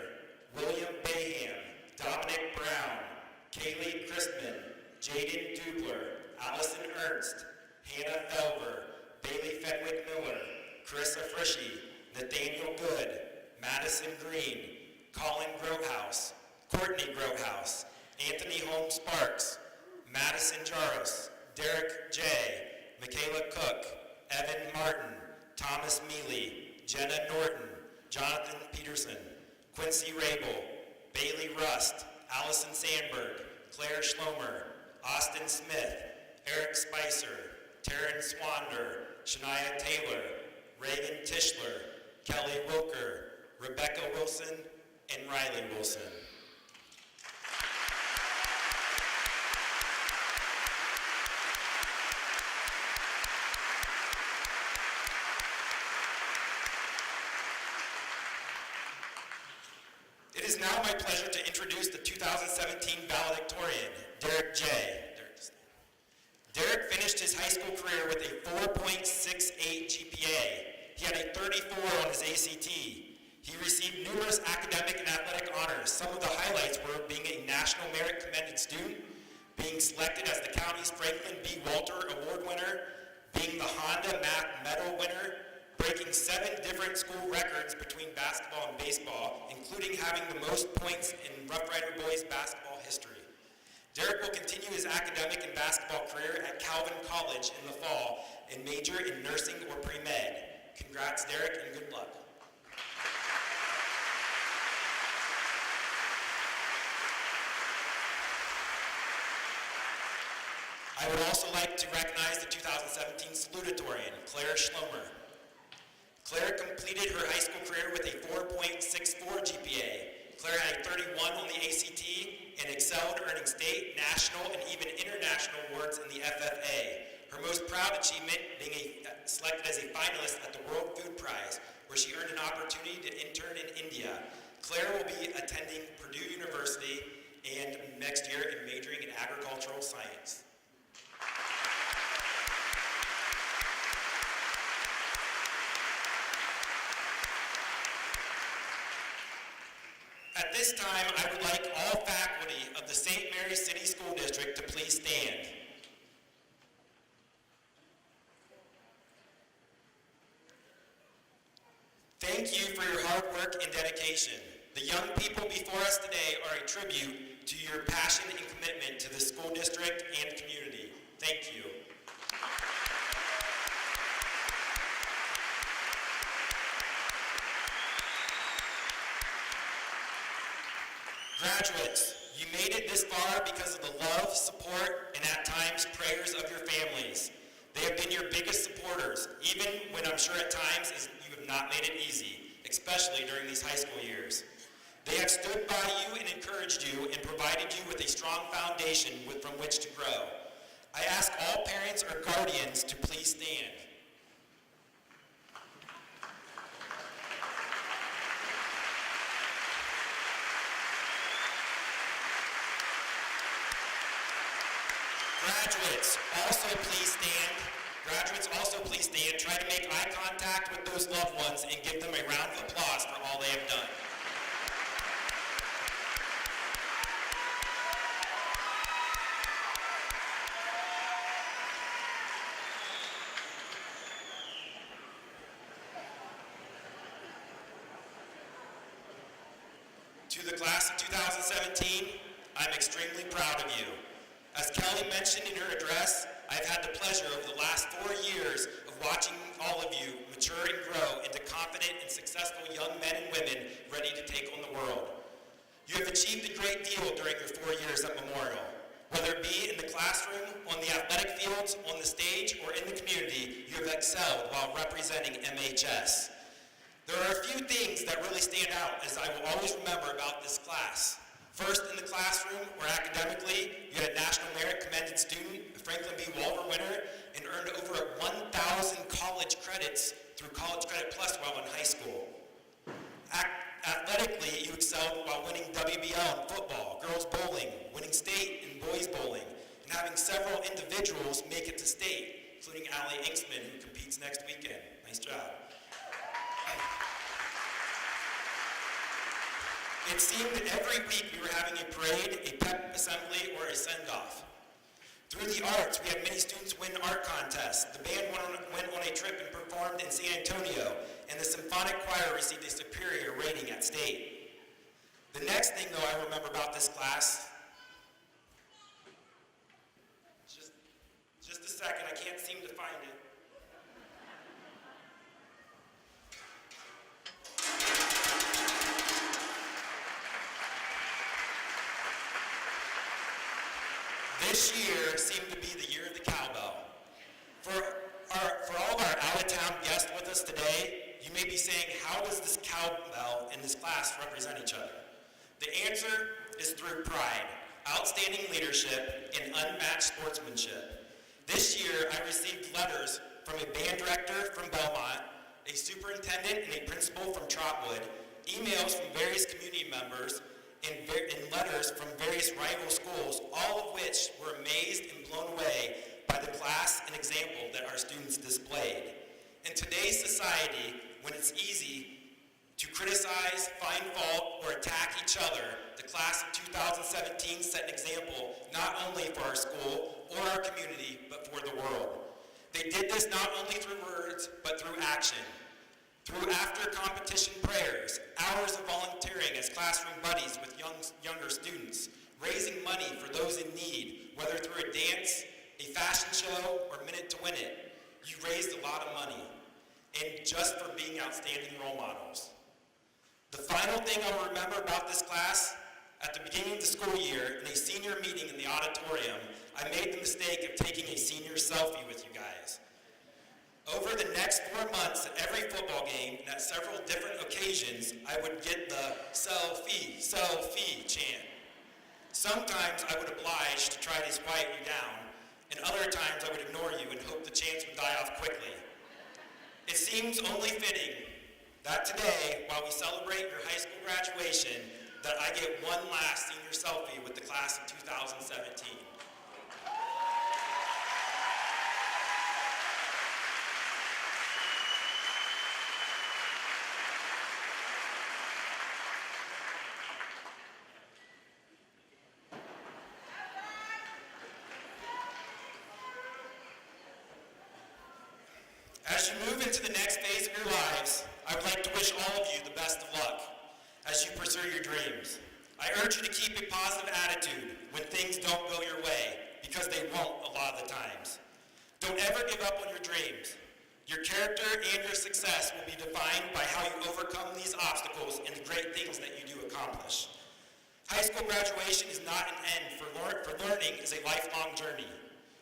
William Bayham, Dominic Brown, Kaylee Christman, Jaden Dubler, Allison Ernst, Hannah Felber, Bailey Fenwick Miller, Carissa Frischie, Nathaniel Good, Madison Green, Colin Grotehouse, Courtney Grotehouse, Anthony Holmes Sparks, Madison Jaros, Derek J., Michaela Cook, Evan Martin, Thomas Mealy, Jenna Norton, Jonathan Peterson, Quincy Rabel, Bailey Rust, Allison Sandberg, Claire Schlomer, Austin Smith, Eric Spicer, Taryn Swander, Shania Taylor, Reagan Tischler, Kelly Wilker, Rebecca Wilson, and Riley Wilson. It is now my pleasure to introduce the 2017 valedictorian, Derek J. Derek finished his high school career with a 4.68 GPA. He had a 34 on his ACT. He received numerous academic and athletic honors. Some of the highlights were being a National Merit Commended Student, being selected as the county's Franklin B. Walter Award winner, being the Honda Math Medal winner, breaking 7 different school records between basketball and baseball, including having the most points in Rough Rider boys basketball history. Derek will continue his academic and basketball career at Calvin College in the fall and major in nursing or pre-med. Congrats, Derek, and good luck. I would also like to recognize the 2017 salutatorian, Claire Schlomer. Claire completed her high school career with a 4.64 GPA. Claire had a 31 on the ACT and excelled, earning state, national, and even international awards in the FFA. Her most proud achievement being selected as a finalist at the World Food Prize, where she earned an opportunity to intern in India. Claire will be attending Purdue University and next year and majoring in agricultural science. At this time, I would like all faculty of the St. Mary's City School District to please stand. Thank you for your hard work and dedication. The young people before us today are a tribute to your passion and commitment to the school district and community. Thank you. Graduates, you made it this far because of the love, support, and at times prayers of your families. They have been your biggest supporters, even when I'm sure at times you have not made it easy, especially during these high school years. They have stood by you and encouraged you and provided you with a strong foundation from which to grow. I ask all parents or guardians to please stand. Graduates, also please stand. Graduates, also please stand. Try to make eye contact with those loved ones and give them a round of applause for all they have done. To the class of 2017, I'm extremely proud of you. As Kelly mentioned in her address, I've had the pleasure over the last 4 years of watching all of you mature and grow into confident and successful young men and women ready to take on the world. You have achieved a great deal during your 4 years at Memorial. Whether it be in the classroom, on the athletic fields, on the stage, or in the community, you have excelled while representing MHS. There are a few things that really stand out as I will always remember about this class. First, in the classroom or academically, you had a National Merit Commended Student, a Franklin B. Walter winner, and earned over 1,000 college credits through College Credit Plus while in high school. Athletically, you excelled while winning WBL in football, girls bowling, winning state in boys bowling, and having several individuals make it to state, including Allie Inksman, who competes next weekend. Nice job. It seemed that every week we were having a parade, a pep assembly, or a send-off. Through the arts, we had many students win art contests. The band went on a trip and performed in San Antonio, and the symphonic choir received a superior rating at state. The next thing, though, I remember about this class, just a second, I can't seem to find it. This year seemed to be the year of the cowbell. For all of our out-of-town guests with us today, you may be saying, how does this cowbell and this class represent each other? The answer is through pride, outstanding leadership, and unmatched sportsmanship. This year, I received letters from a band director from Belmont, a superintendent and a principal from Trotwood, emails from various community members, and letters from various rival schools, all of which were amazed and blown away by the class and example that our students displayed. In today's society, when it's easy to criticize, find fault, or attack each other, the class of 2017 set an example not only for our school or our community, but for the world. They did this not only through words, but through action. Through after-competition prayers, hours of volunteering as classroom buddies with younger students, raising money for those in need, whether through a dance, a fashion show, or Minute to Win It. You raised a lot of money, and just for being outstanding role models. The final thing I'll remember about this class, At the beginning of the school year, in a senior meeting in the auditorium, I made the mistake of taking a senior selfie with you guys. Over the next 4 months, at every football game and at several different occasions, I would get the selfie, selfie chant. Sometimes I would oblige to try to quiet you down, and other times I would ignore you and hope the chants would die off quickly. It seems only fitting that today, while we celebrate your high school graduation, that I get one last senior selfie with the class of 2017. As you move into the next phase of your lives, I would like to wish all of you the best of luck as you pursue your dreams. I urge you to keep a positive attitude when things don't go your way, because they won't a lot of the times. Don't ever give up on your dreams. Your character and your success will be defined by how you overcome these obstacles and the great things that you do accomplish. High school graduation is not an end, for learning is a lifelong journey.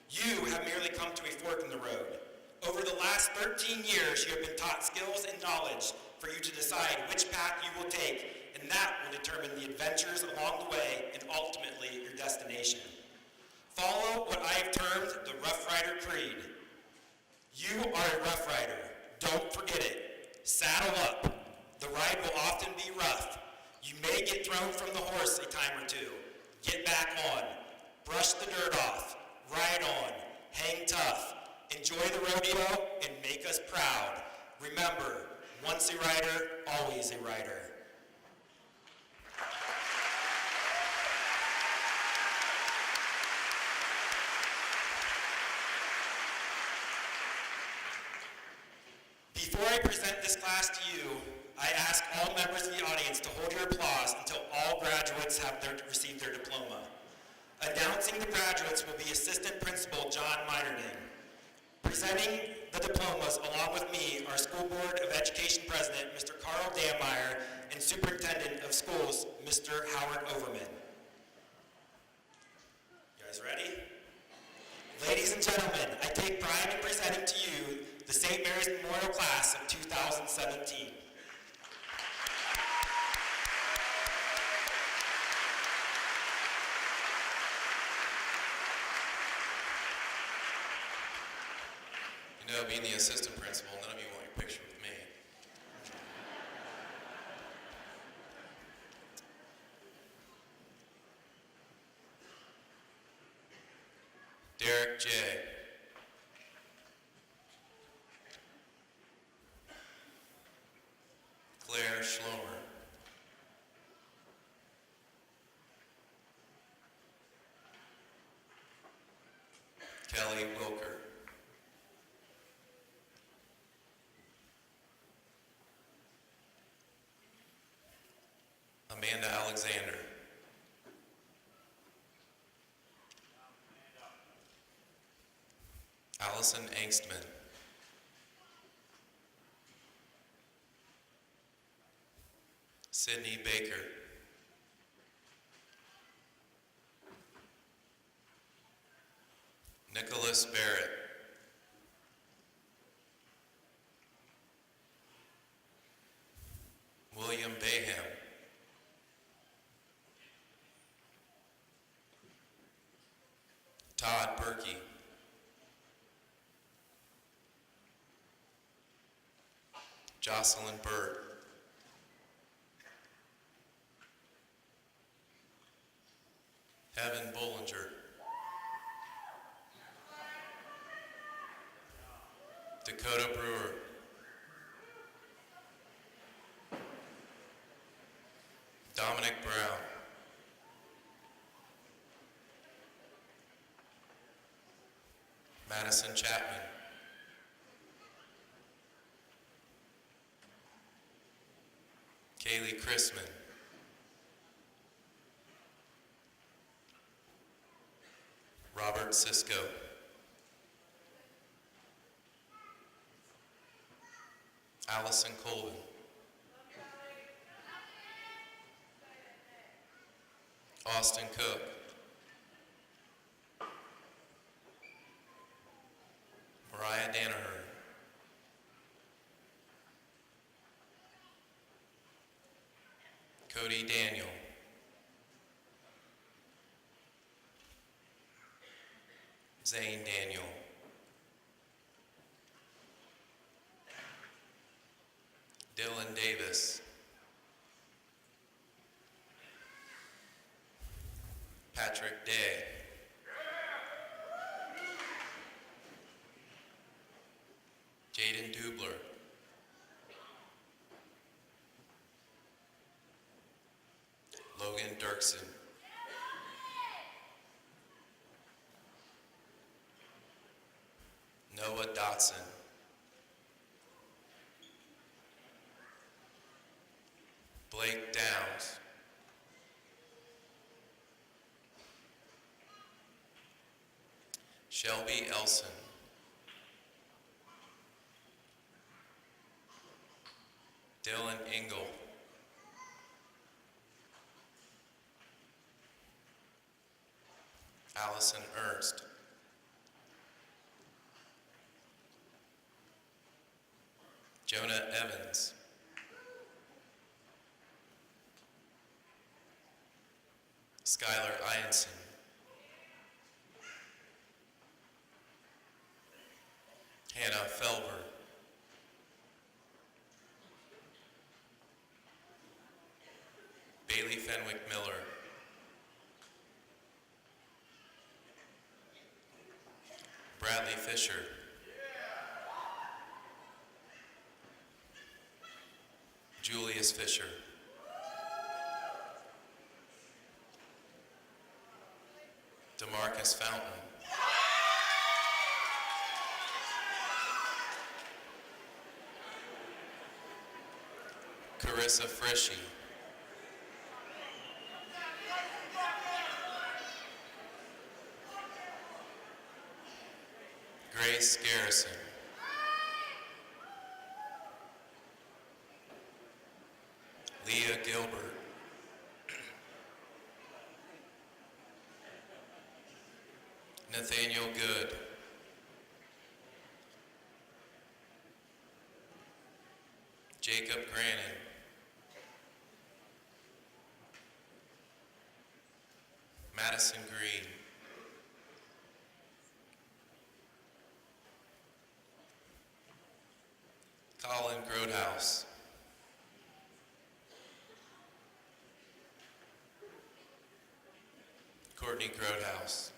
You have merely come to a fork in the road. Over the last 13 years, you have been taught skills and knowledge for you to decide which path you will take, and that will determine the adventures along the way and ultimately your destination. Follow what I have termed the Rough Rider Creed. You are a Rough Rider. Don't forget it. Saddle up. The ride will often be rough. You may get thrown from the horse a time or two. Get back on. Brush the dirt off. Ride on. Hang tough. Enjoy the rodeo and make us proud. Remember, once a rider, always a rider. Before I present this class to you, I ask all members of the audience to hold your applause until all graduates have received their diploma. Announcing the graduates will be Assistant Principal John Meinerning. Presenting the diplomas along with me are School Board of Education President Mr. Carl Dameyer and Superintendent of Schools Mr. Howard Overman. You guys ready? Ladies and gentlemen, I take pride in presenting to you the St. Mary's Memorial Class of 2017. You know, being the assistant principal, none of you want your picture with me. Derek J. Claire Schlomer. Kelly Wilker. Amanda Alexander. Allison Angstman. Sydney Baker. Nicholas Barrett. William Bayham. Todd Berkey. Jocelyn Burt. Evan Bollinger. Dakota Brewer. Dominic Brown. Madison Chapman. Kaylee Chrisman. Robert Cisco. Allison Colvin. Austin Cook. Mariah Danaher. Cody Daniel. Zane Daniel. Dylan Davis. Patrick Day. Jaden Dubler. Logan Dirksen. Noah Dotson. Blake Downs. Shelby Elson. Dylan Engel. Allison Ernst. Jonah Evans. Skylar Ianson. Hannah Felber. Bailey Fenwick Miller. Bradley Fisher. Julius Fisher. DeMarcus Fountain. Carissa Frishy. Grace Garrison. Leah Gilbert. Nathaniel Good. Jacob Grannon. Madison Green. Colin Grodehouse. Courtney Grodehouse.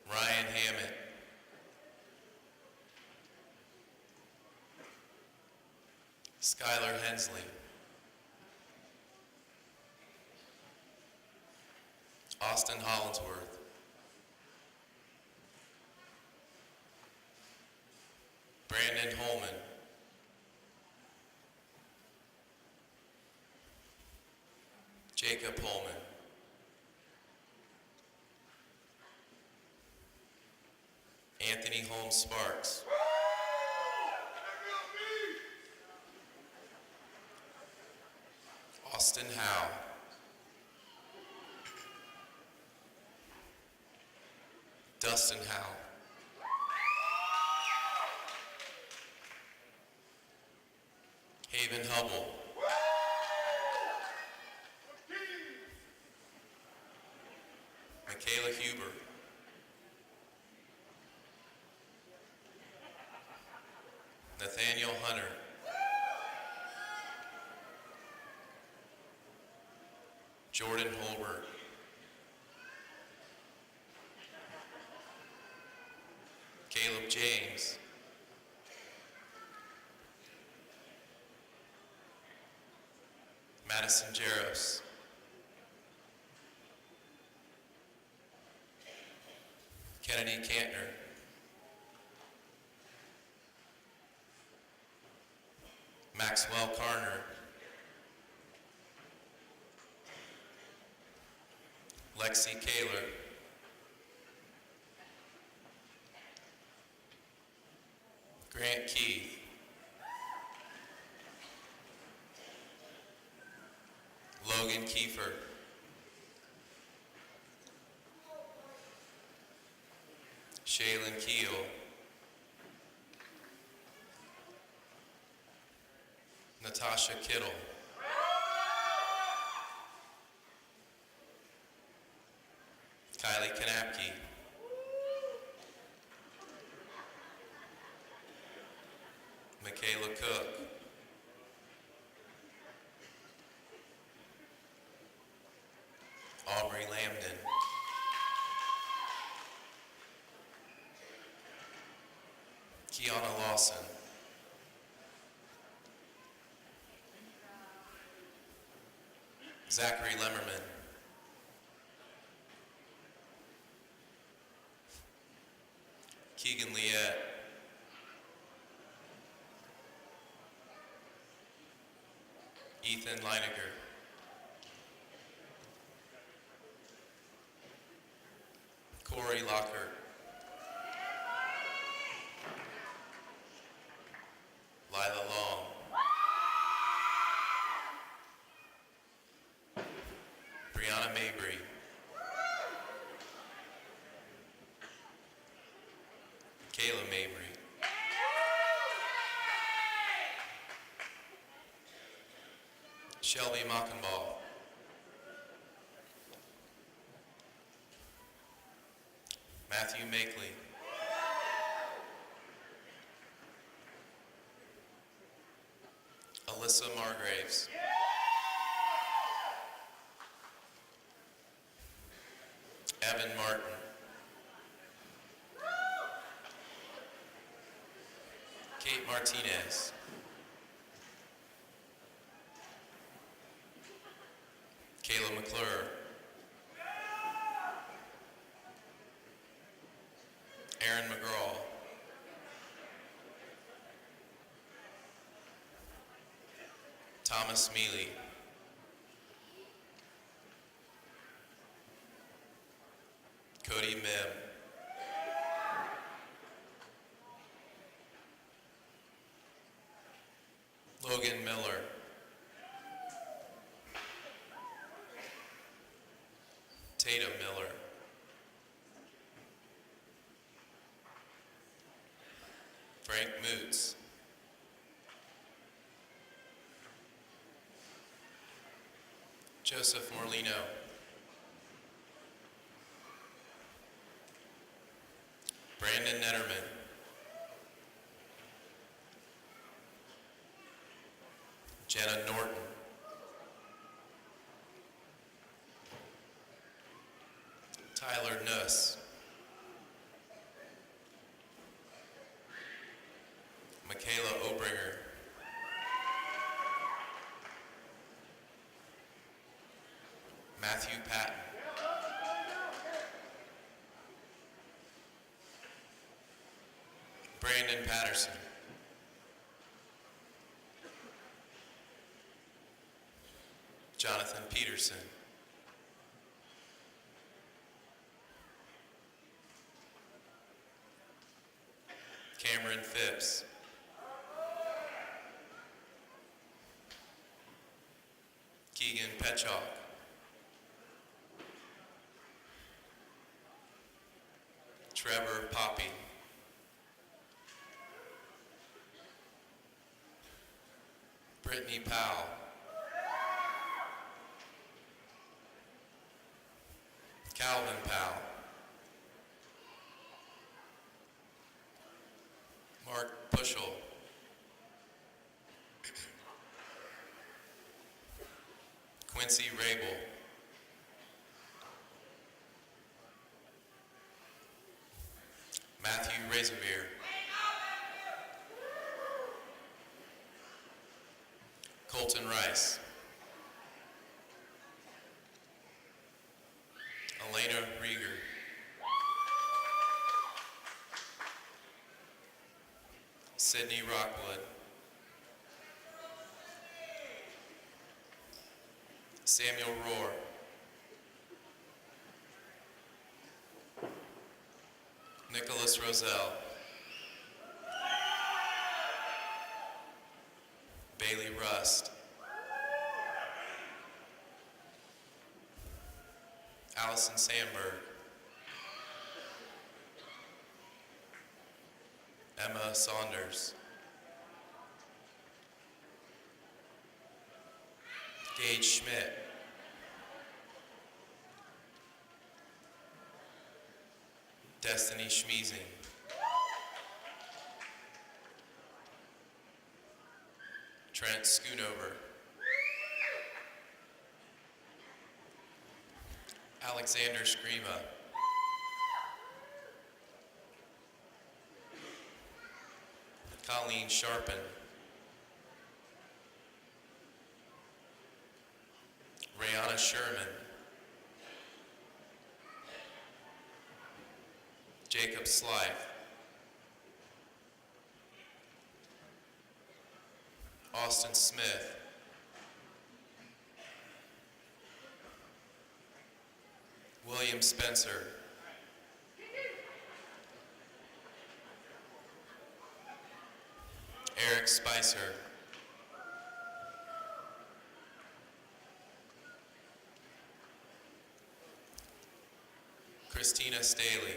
Ryan Hammett. Skylar Hensley. Austin Hollinsworth. Brandon Holman. Jacob Holman. Anthony Holmes Sparks. Austin Howe. Dustin Howe. Haven Hubble. Michaela Huber. Nathaniel Hunter. Jordan Holbert. Caleb James. Madison Jaros. Kennedy Kantner. Maxwell Carner. Lexi Kaler. Grant Keith. Logan Kiefer. Shaylin Keel. Natasha Kittle. Kylie Kanapke. Michaela Cook. Aubrey Lambden. Kiana Lawson. Zachary Lemmerman. Keegan Liette. Ethan Leininger. Corey Lockhart. Lila Long. Brianna Mabry. Kayla Mabry. Shelby Mockenball. Matthew Makeley. Alyssa Margraves. Evan Martin. Kate Martinez. Kayla McClure. Aaron McGraw. Thomas Mealy. Cody Mim. Logan Miller. Tatum Miller. Frank Moots. Joseph Morlino. Brandon Netterman. Jenna Norton. Tyler Nuss. Michaela Obringer. Matthew Patton. Brandon Patterson. Jonathan Peterson. Cameron Phipps. Keegan Petchok. Trevor Poppy. Brittany Powell. Calvin Powell. Mark Bushel. Quincy Rabel. Matthew Razorbeer. Colton Rice. Elena Rieger. Sydney Rockwood. Samuel Rohr. Nicholas Roselle. Bailey Rust. Allison Sandberg, Emma Saunders, Gage Schmidt, Destiny Schmeezing, Trent Schoonover, Alexander Screema, Colleen Sharpen, Rayana Sherman, Jacob Slife, Austin Smith, William Spencer, Eric Spicer, Christina Staley,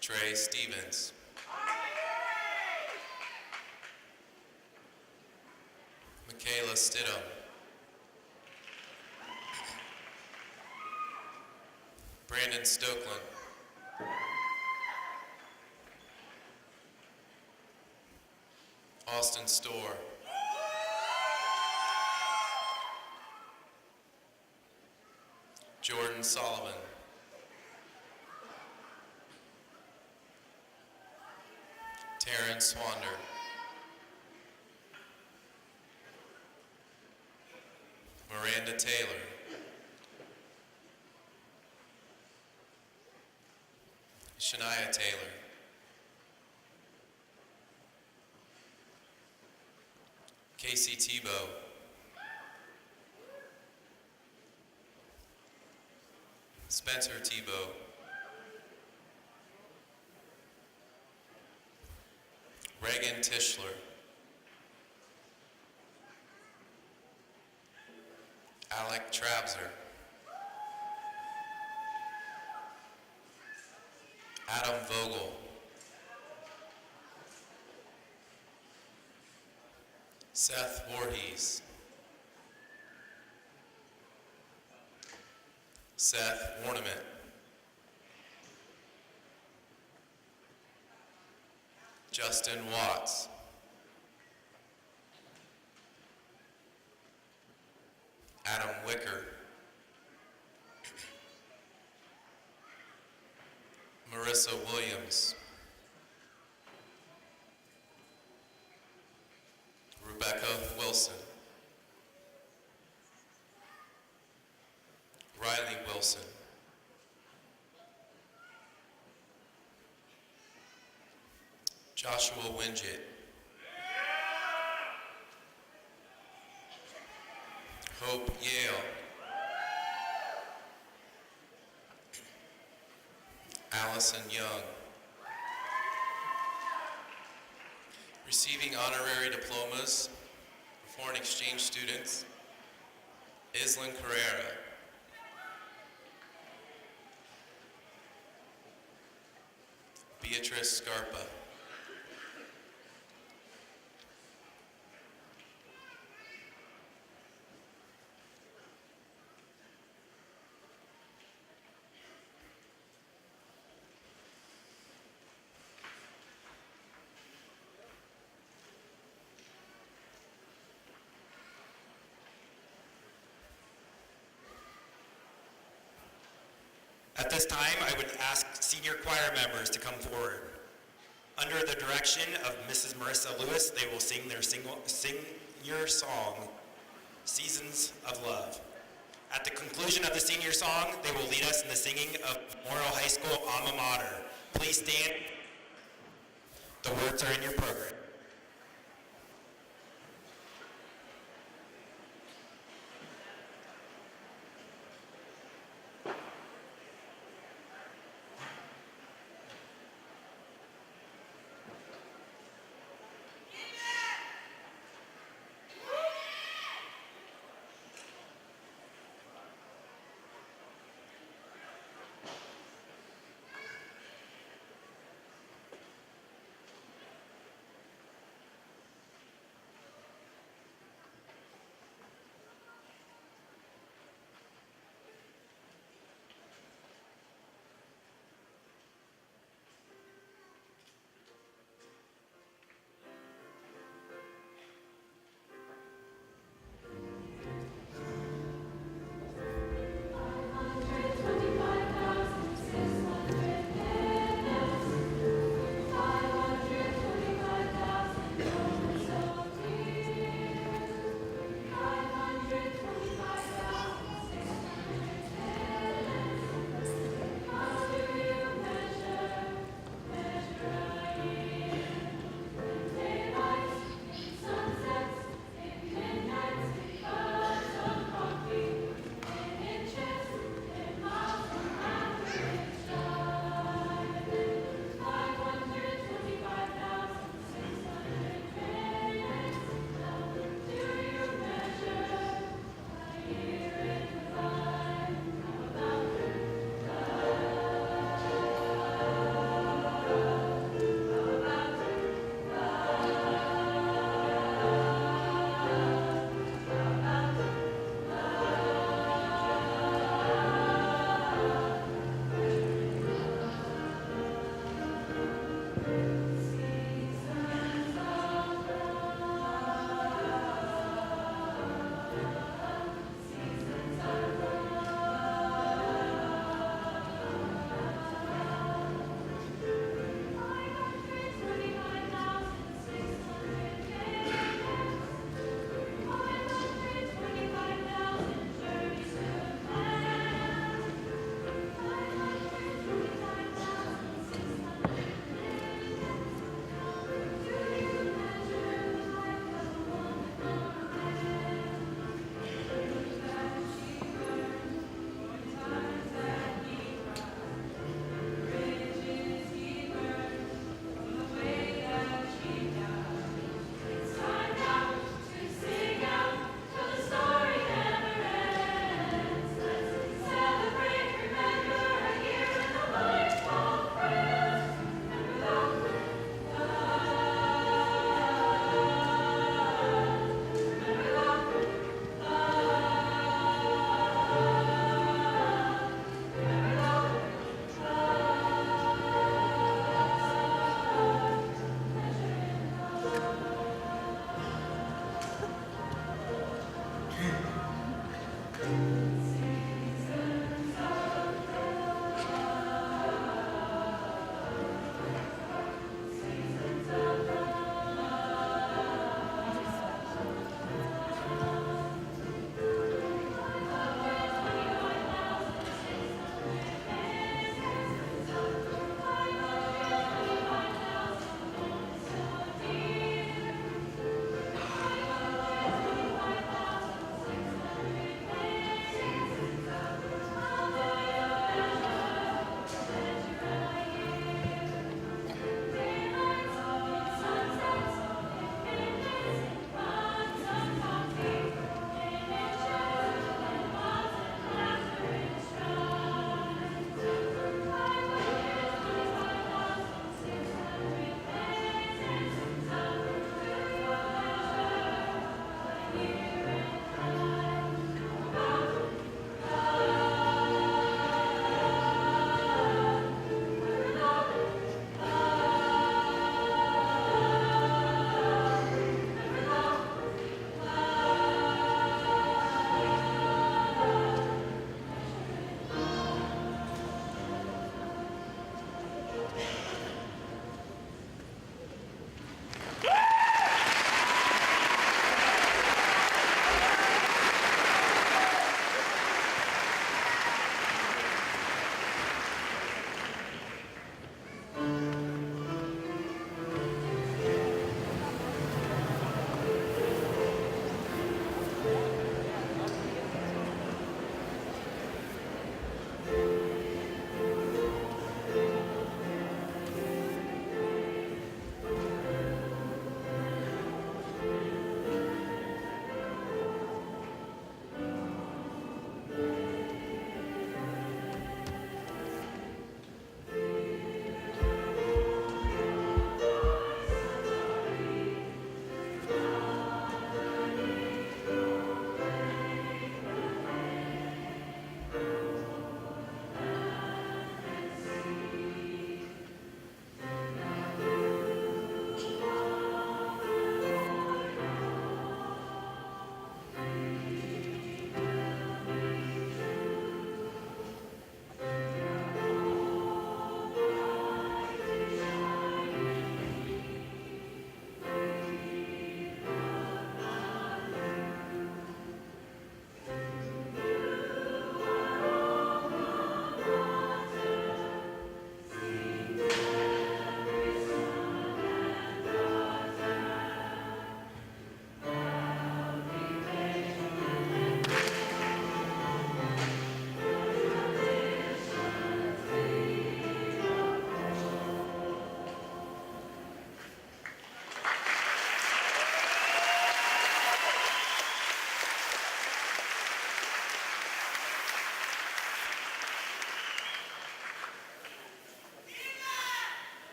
Trey Stevens, Michaela Stidham, Brandon Stokeland, Austin Storr, Jordan Sullivan, Taryn Swander, Miranda Taylor, Shania Taylor, Casey Tebow, Spencer Tebow, Reagan Tischler, Alec Trabzer, Adam Vogel, Seth Voorhees, Seth Ornament, Justin Watts, Adam Wicker, Marissa Williams, Rebecca Wilson, Riley Wilson, Joshua Winget, Hope Yale, Allison Young, receiving honorary diplomas for foreign exchange students, Islin Carrera, Beatrice Scarpa, At this time, I would ask senior choir members to come forward. Under the direction of Mrs. Marissa Lewis, they will sing their senior song, Seasons of Love. At the conclusion of the senior song, they will lead us in the singing of Memorial High School alma mater. Please stand. The words are in your program.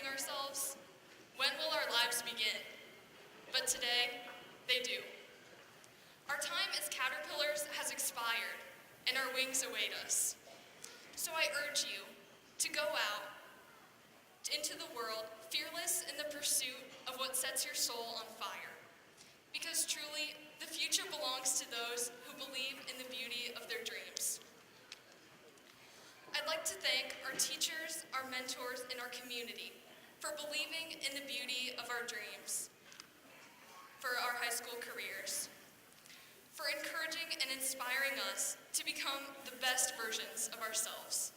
asking ourselves, when will our lives begin? But today, they do. Our time as caterpillars has expired, and our wings await us. So I urge you to go out into the world fearless in the pursuit of what sets your soul on fire. Because truly, the future belongs to those who believe in the beauty of their dreams. I'd like to thank our teachers, our mentors, and our community for believing in the beauty of our dreams for our high school careers, for encouraging and inspiring us to become the best versions of ourselves.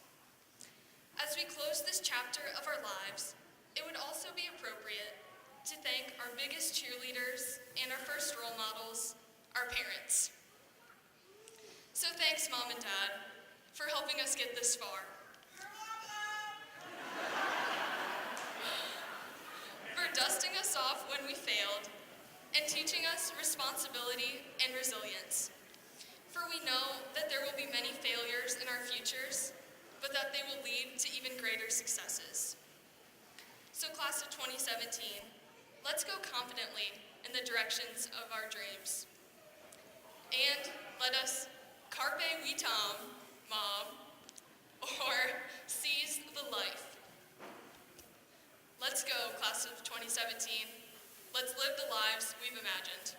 As we close this chapter of our lives, it would also be appropriate to thank our biggest cheerleaders and our first role models, our parents. So thanks, Mom and Dad, for helping us get this far. For dusting us off when we failed and teaching us responsibility and resilience. For we know that there will be many failures in our futures, but that they will lead to even greater successes. So class of 2017, let's go confidently in the directions of our dreams. And let us carpe vitam, Mom, or seize the life. Let's go, class of 2017. Let's live the lives we've imagined.